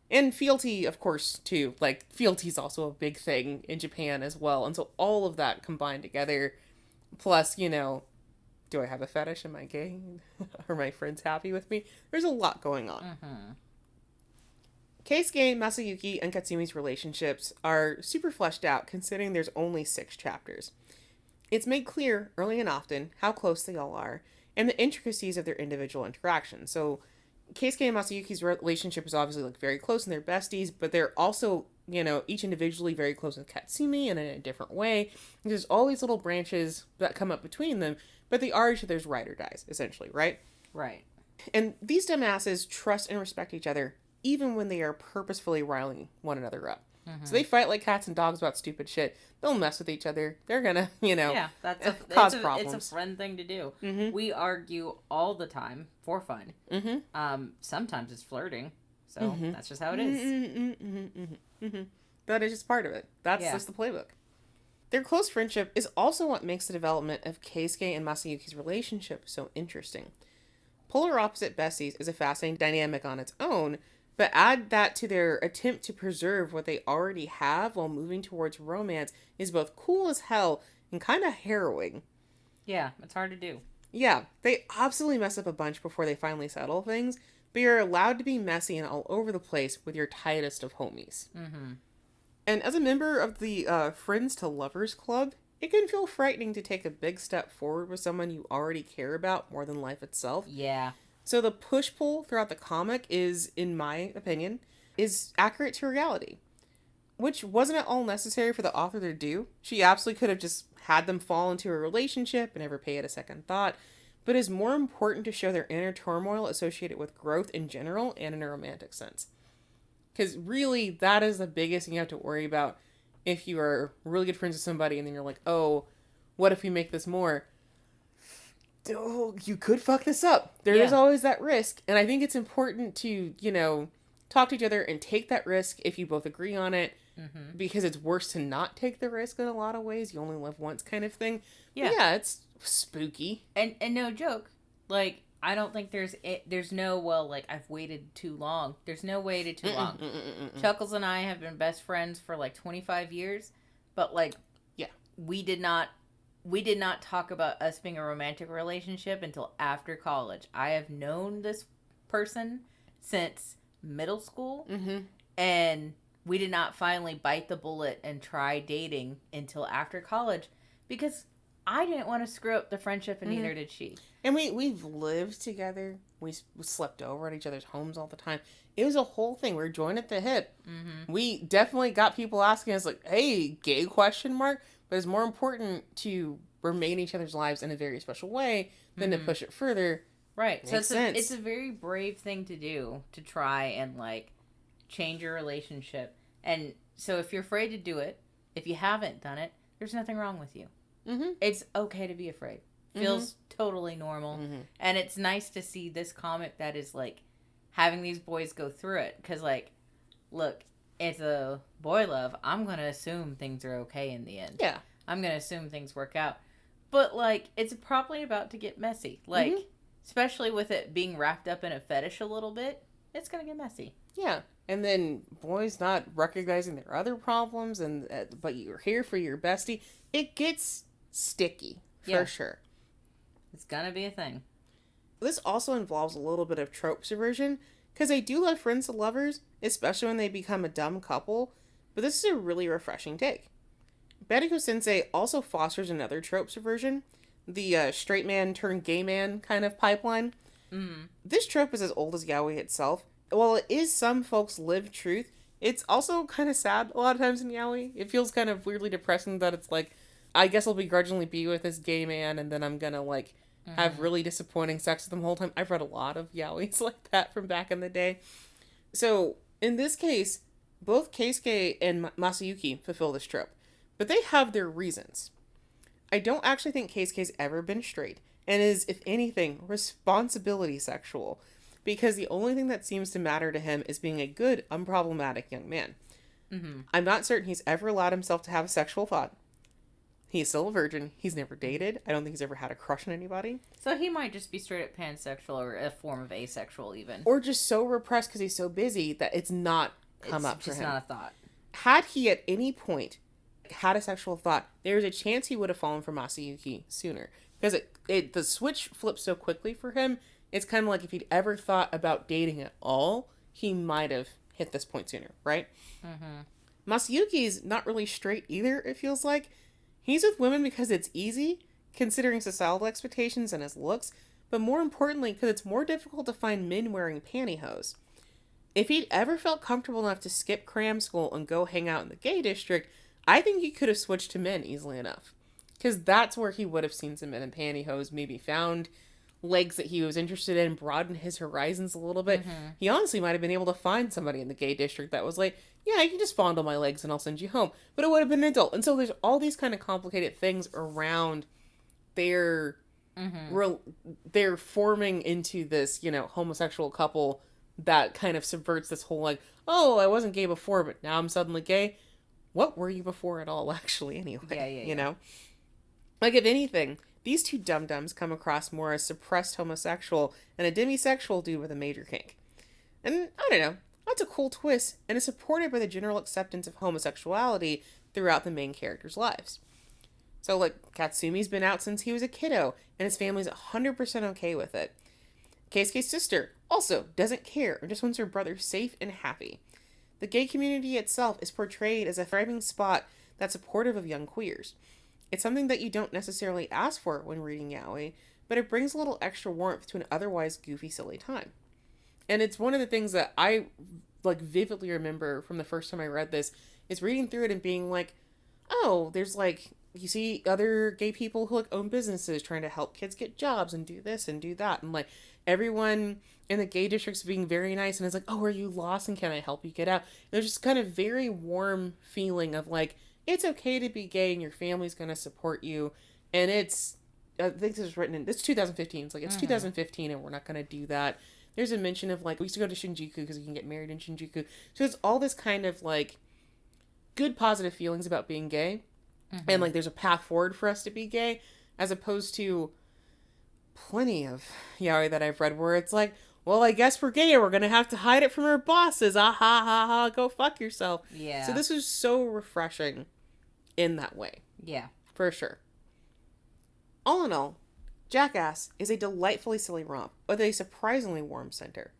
And fealty, of course, too. Like, fealty is also a big thing in Japan as well. And so all of that combined together, plus, you know, do I have a fetish? Am I gay? Are my friends happy with me? There's a lot going on. Mm-hmm. Keisuke, Masayuki, and Katsumi's relationships are super fleshed out considering there's only 6 chapters. It's made clear, early and often, how close they all are, and the intricacies of their individual interactions. So, Keisuke and Masayuki's relationship is obviously like very close and they're besties, but they're also, you know, each individually very close with Katsumi and in a different way. And there's all these little branches that come up between them, but they are each other's ride or dies, essentially, right? Right. And these dumbasses trust and respect each other, even when they are purposefully riling one another up. Mm-hmm. So they fight like cats and dogs about stupid shit. They'll mess with each other. They're gonna, you know, cause problems. It's a friend thing to do. Mm-hmm. We argue all the time for fun. Mm-hmm. Sometimes it's flirting. So that's just how it is. That is just part of it. That's just the playbook. Their close friendship is also what makes the development of Keisuke and Masayuki's relationship so interesting. Polar opposite besties is a fascinating dynamic on its own, but add that to their attempt to preserve what they already have while moving towards romance is both cool as hell and kind of harrowing. Yeah, it's hard to do. Yeah, they absolutely mess up a bunch before they finally settle things, but you're allowed to be messy and all over the place with your tightest of homies. Mm-hmm. And as a member of the Friends to Lovers Club, it can feel frightening to take a big step forward with someone you already care about more than life itself. Yeah. So the push-pull throughout the comic is, in my opinion, is accurate to reality. Which wasn't at all necessary for the author to do. She absolutely could have just had them fall into a relationship and never pay it a second thought, but is more important to show their inner turmoil associated with growth in general and in a romantic sense. Because really, that is the biggest thing you have to worry about if you are really good friends with somebody and then you're like, oh, what if we make this more? Oh, you could fuck this up. There is always that risk. And I think it's important to, you know, talk to each other and take that risk if you both agree on it. Mm-hmm. Because it's worse to not take the risk in a lot of ways. You only live once kind of thing. Yeah. But yeah, it's spooky. And no joke. Like, I don't think there's no, well, like, I've waited too long. There's no waited too long. Chuckles and I have been best friends for like 25 years. But like, yeah, we did not we did not talk about us being a romantic relationship until after college. I have known this person since middle school, and we did not finally bite the bullet and try dating until after college because I didn't want to screw up the friendship, and neither did she. And we've lived together. We slept over at each other's homes all the time. It was a whole thing. We were joined at the hip. We definitely got people asking us, like, hey, gay question mark? But it's more important to remain in each other's lives in a very special way than to push it further. Right. So it's a very brave thing to do, to try and, like, change your relationship. And so if you're afraid to do it, if you haven't done it, there's nothing wrong with you. It's okay to be afraid. Feels totally normal. And it's nice to see this comic that is, like, having these boys go through it. Because, like, look, it's a boy love. I'm going to assume things are okay in the end. Yeah. I'm going to assume things work out. But, like, it's probably about to get messy. Like, especially with it being wrapped up in a fetish a little bit, it's going to get messy. Yeah. And then boys not recognizing their other problems, and but you're here for your bestie. It gets sticky, for sure. It's going to be a thing. This also involves a little bit of trope subversion, because I do love friends to lovers, especially when they become a dumb couple, but this is a really refreshing take. Beriko Sensei also fosters another trope subversion, the straight man turned gay man kind of pipeline. This trope is as old as yaoi itself. While it is some folks' lived truth, it's also kind of sad a lot of times in yaoi. It feels kind of weirdly depressing that it's like, I guess I'll begrudgingly be with this gay man, and then I'm gonna, like, have really disappointing sex with them the whole time. I've read a lot of yaois like that from back in the day. So, in this case, both Keisuke and Masayuki fulfill this trope, but they have their reasons. I don't actually think Keisuke's ever been straight, and is, if anything, responsibility sexual, because the only thing that seems to matter to him is being a good, unproblematic young man. I'm not certain he's ever allowed himself to have a sexual thought. He's still a virgin. He's never dated. I don't think he's ever had a crush on anybody. So he might just be straight up pansexual, or a form of asexual even. Or just so repressed because he's so busy that it's not come up for him. It's just not a thought. Had he at any point had a sexual thought, there's a chance he would have fallen for Masayuki sooner. Because the switch flips so quickly for him, it's kind of like if he'd ever thought about dating at all, he might have hit this point sooner, right? Masayuki's not really straight either, it feels like. He's with women because it's easy, considering societal expectations and his looks, but more importantly, because it's more difficult to find men wearing pantyhose. If he'd ever felt comfortable enough to skip cram school and go hang out in the gay district, I think he could have switched to men easily enough. Because that's where he would have seen some men in pantyhose, maybe found legs that he was interested in, broadened his horizons a little bit. He honestly might have been able to find somebody in the gay district that was like, yeah, you can just fondle my legs and I'll send you home. But it would have been an adult. And so there's all these kind of complicated things around their they're forming into this, homosexual couple that kind of subverts this whole, like, oh, I wasn't gay before, but now I'm suddenly gay. What were you before at all, actually, anyway? You know? Like, if anything, these two dum-dums come across more as suppressed homosexual and a demisexual dude with a major kink. And, I don't know, that's a cool twist, and is supported by the general acceptance of homosexuality throughout the main characters' lives. So, like, Katsumi's been out since he was a kiddo, and his family's 100% okay with it. Keisuke's sister also doesn't care and just wants her brother safe and happy. The gay community itself is portrayed as a thriving spot that's supportive of young queers. It's something that you don't necessarily ask for when reading yaoi, but it brings a little extra warmth to an otherwise goofy, silly time. And it's one of the things that I, like, vividly remember from the first time I read this, is reading through it and being like, oh, there's, like, you see other gay people who, like, own businesses trying to help kids get jobs and do this and do that. And, like, everyone in the gay district's being very nice and is like, oh, are you lost and can I help you get out? And there's just kind of very warm feeling of, like, it's okay to be gay and your family's going to support you. And it's, I think this was written in, it's 2015. It's like, it's 2015 and we're not going to do that. There's a mention of, like, we used to go to Shinjuku because we can get married in Shinjuku. So it's all this kind of, like, good positive feelings about being gay. And, like, there's a path forward for us to be gay, as opposed to plenty of yaoi that I've read where it's like, well, I guess we're gay and we're going to have to hide it from our bosses. Ah, ha, ha, ha, go fuck yourself. Yeah. So this was so refreshing in that way. Yeah. For sure. All in all, Jackass is a delightfully silly romp with a surprisingly warm center.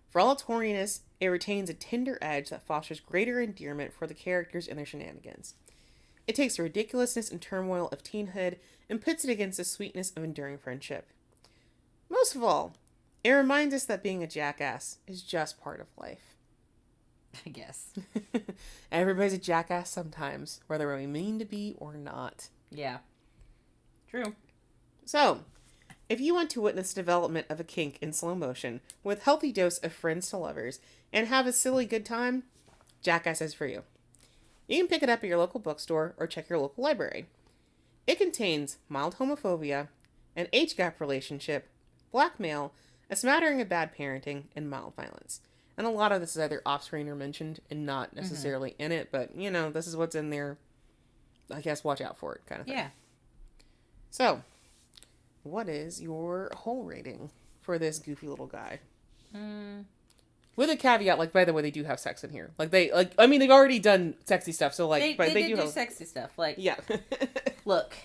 For all its horniness, it retains a tender edge that fosters greater endearment for the characters and their shenanigans. It takes the ridiculousness and turmoil of teenhood and puts it against the sweetness of enduring friendship. Most of all, it reminds us that being a jackass is just part of life. I guess. Everybody's a jackass sometimes, whether we mean to be or not. Yeah. True. So, if you want to witness the development of a kink in slow motion with healthy dose of friends to lovers and have a silly good time, Jackass is for you. You can pick it up at your local bookstore or check your local library. It contains mild homophobia, an age gap relationship, blackmail, a smattering of bad parenting, and mild violence. And a lot of this is either off-screen or mentioned and not necessarily in it, but, you know, this is what's in there. I guess watch out for it, kind of thing. Yeah. So, what is your whole rating for this goofy little guy? With a caveat, like, by the way, they do have sex in here. Like, they've already done sexy stuff, so, like, they do do sexy stuff. Like, yeah. look,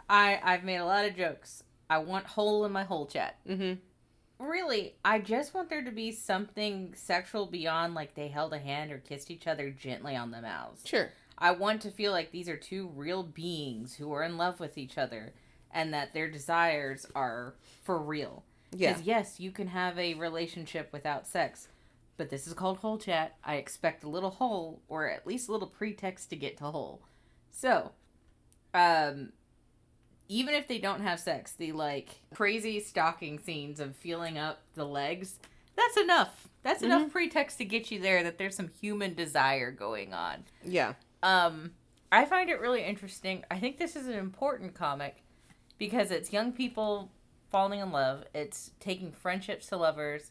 I've made a lot of jokes. I want hole in my whole chat. Mm-hmm. Really, I just want there to be something sexual beyond, like, they held a hand or kissed each other gently on the mouths. Sure. I want to feel like these are two real beings who are in love with each other and that their desires are for real. Yeah. Because, yes, you can have a relationship without sex, but this is called hole chat. I expect a little hole, or at least a little pretext to get to hole. So, even if they don't have sex, the, like, crazy stalking scenes of feeling up the legs, that's enough. That's enough pretext to get you there that there's some human desire going on. Yeah. I find it really interesting. I think this is an important comic because it's young people falling in love. It's taking friendships to lovers.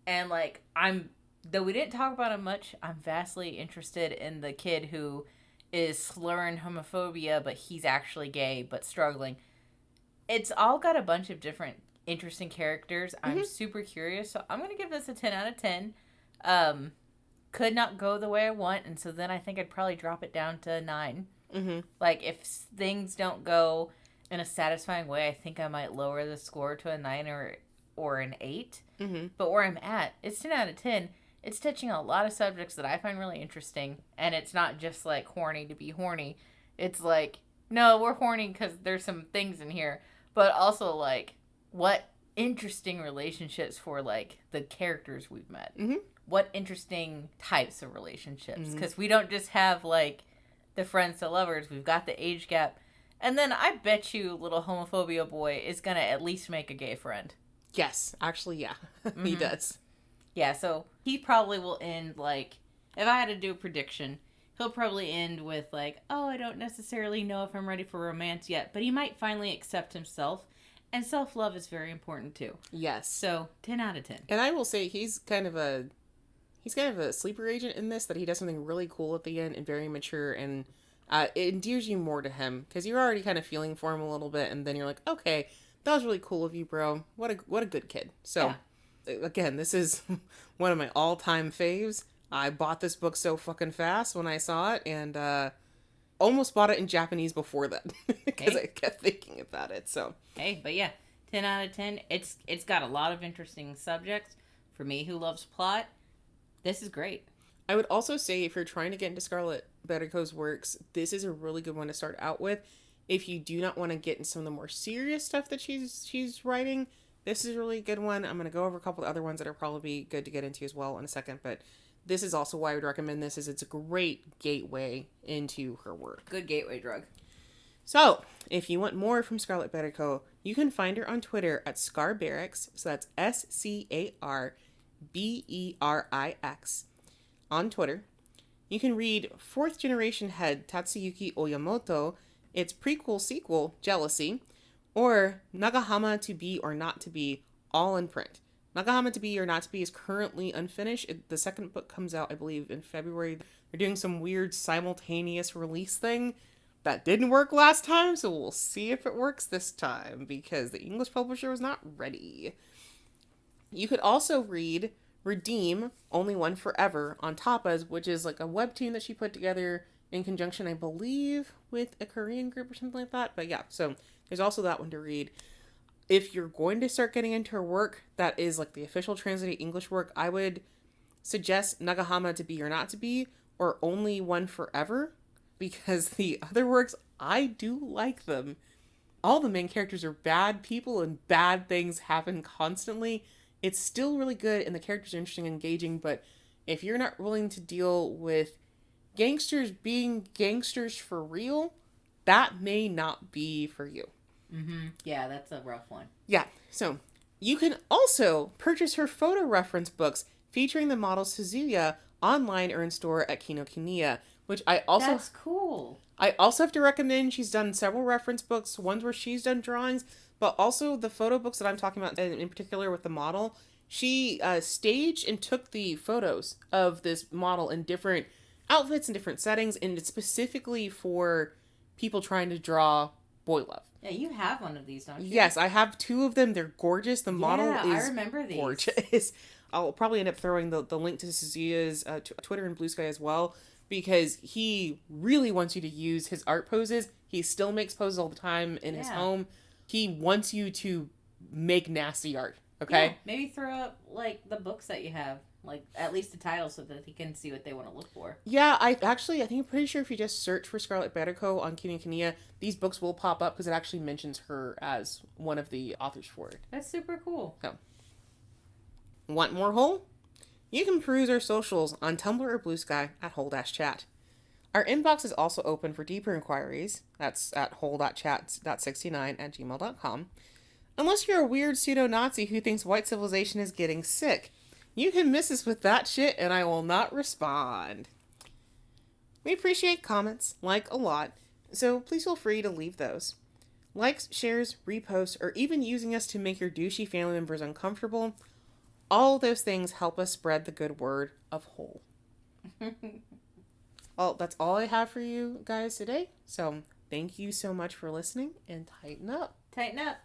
And, like, though we didn't talk about it much, I'm vastly interested in the kid who is slurring homophobia, but he's actually gay, but struggling. It's all got a bunch of different interesting characters. I'm super curious, so I'm going to give this a 10 out of 10. Could not go the way I want, and so then I think I'd probably drop it down to 9. Mm-hmm. Like, if things don't go in a satisfying way, I think I might lower the score to a 9 or an 8. Mm-hmm. But where I'm at, it's 10 out of 10. It's touching on a lot of subjects that I find really interesting. And it's not just, like, horny to be horny. It's like, no, we're horny because there's some things in here. But also, like, what interesting relationships for, like, the characters we've met. Mm-hmm. What interesting types of relationships. Because we don't just have, like, the friends to lovers. We've got the age gap. And then I bet you little homophobia boy is going to at least make a gay friend. Yes. Actually, yeah. He does. Yeah, so he probably will end, like, if I had to do a prediction, he'll probably end with, like, oh, I don't necessarily know if I'm ready for romance yet, but he might finally accept himself, and self-love is very important, too. Yes. So, 10 out of 10. And I will say he's kind of a sleeper agent in this, that he does something really cool at the end and very mature, and it endears you more to him, because you're already kind of feeling for him a little bit, and then you're like, okay, that was really cool of you, bro. What a good kid. So... Yeah. Again, this is one of my all-time faves. I bought this book so fucking fast when I saw it, and almost bought it in Japanese before that because I kept thinking about it. So hey, but yeah, 10 out of 10. It's got a lot of interesting subjects. For me, who loves plot, this is great. I would also say if you're trying to get into Scarlet Beriko's works, this is a really good one to start out with. If you do not want to get in some of the more serious stuff that she's writing, this is a really good one. I'm going to go over a couple of other ones that are probably good to get into as well in a second, but this is also why I would recommend this, is it's a great gateway into her work. Good gateway drug. So, if you want more from Scarlet Beriko, you can find her on Twitter at Scarberix, so that's SCARBERIX on Twitter. You can read 4th generation head Tatsuyuki Oyamoto, its prequel sequel, Jealousy, or Nagahama to Be or Not to Be, all in print. Nagahama to Be or Not to Be is currently unfinished. The second book comes out, I believe, in February. They're doing some weird simultaneous release thing that didn't work last time, so we'll see if it works this time, because the English publisher was not ready. You could also read Redeem, Only One Forever, on Tapas, which is like a webtoon that she put together in conjunction, I believe, with a Korean group or something like that. But yeah, so there's also that one to read. If you're going to start getting into her work, that is like the official translated English work, I would suggest Nagahama to Be or Not to Be, or Only One Forever, because the other works, I do like them. All the main characters are bad people and bad things happen constantly. It's still really good and the characters are interesting and engaging, but if you're not willing to deal with gangsters being gangsters for real, that may not be for you. Mm-hmm. Yeah, that's a rough one. Yeah, so you can also purchase her photo reference books featuring the model Suzuya online or in store at Kinokuniya, which I also... That's cool. I also have to recommend. She's done several reference books, ones where she's done drawings, but also the photo books that I'm talking about in particular with the model. She staged and took the photos of this model in different outfits and different settings, and it's specifically for people trying to draw boy love. Yeah, you have one of these, don't you? Yes, I have two of them. They're gorgeous. The model is I remember these. Gorgeous. I'll probably end up throwing the link to Suzuya's Twitter and Bluesky as well, because he really wants you to use his art poses. He still makes poses all the time in his home. He wants you to make nasty art, okay? Yeah, maybe throw up, like, the books that you have. Like, at least the title so that he can see what they want to look for. Yeah, I think I'm pretty sure if you just search for Scarlet Beriko on Kinokuniya, these books will pop up because it actually mentions her as one of the authors for it. That's super cool. So, want more Hole? You can peruse our socials on Tumblr or Bluesky at hole-chat. Our inbox is also open for deeper inquiries. That's at hole.chat.69@gmail.com. Unless you're a weird pseudo-Nazi who thinks white civilization is getting sick. You can miss us with that shit and I will not respond. We appreciate comments, like a lot, so please feel free to leave those. Likes, shares, reposts, or even using us to make your douchey family members uncomfortable, all those things help us spread the good word of Hole. Well, that's all I have for you guys today. So thank you so much for listening and tighten up. Tighten up.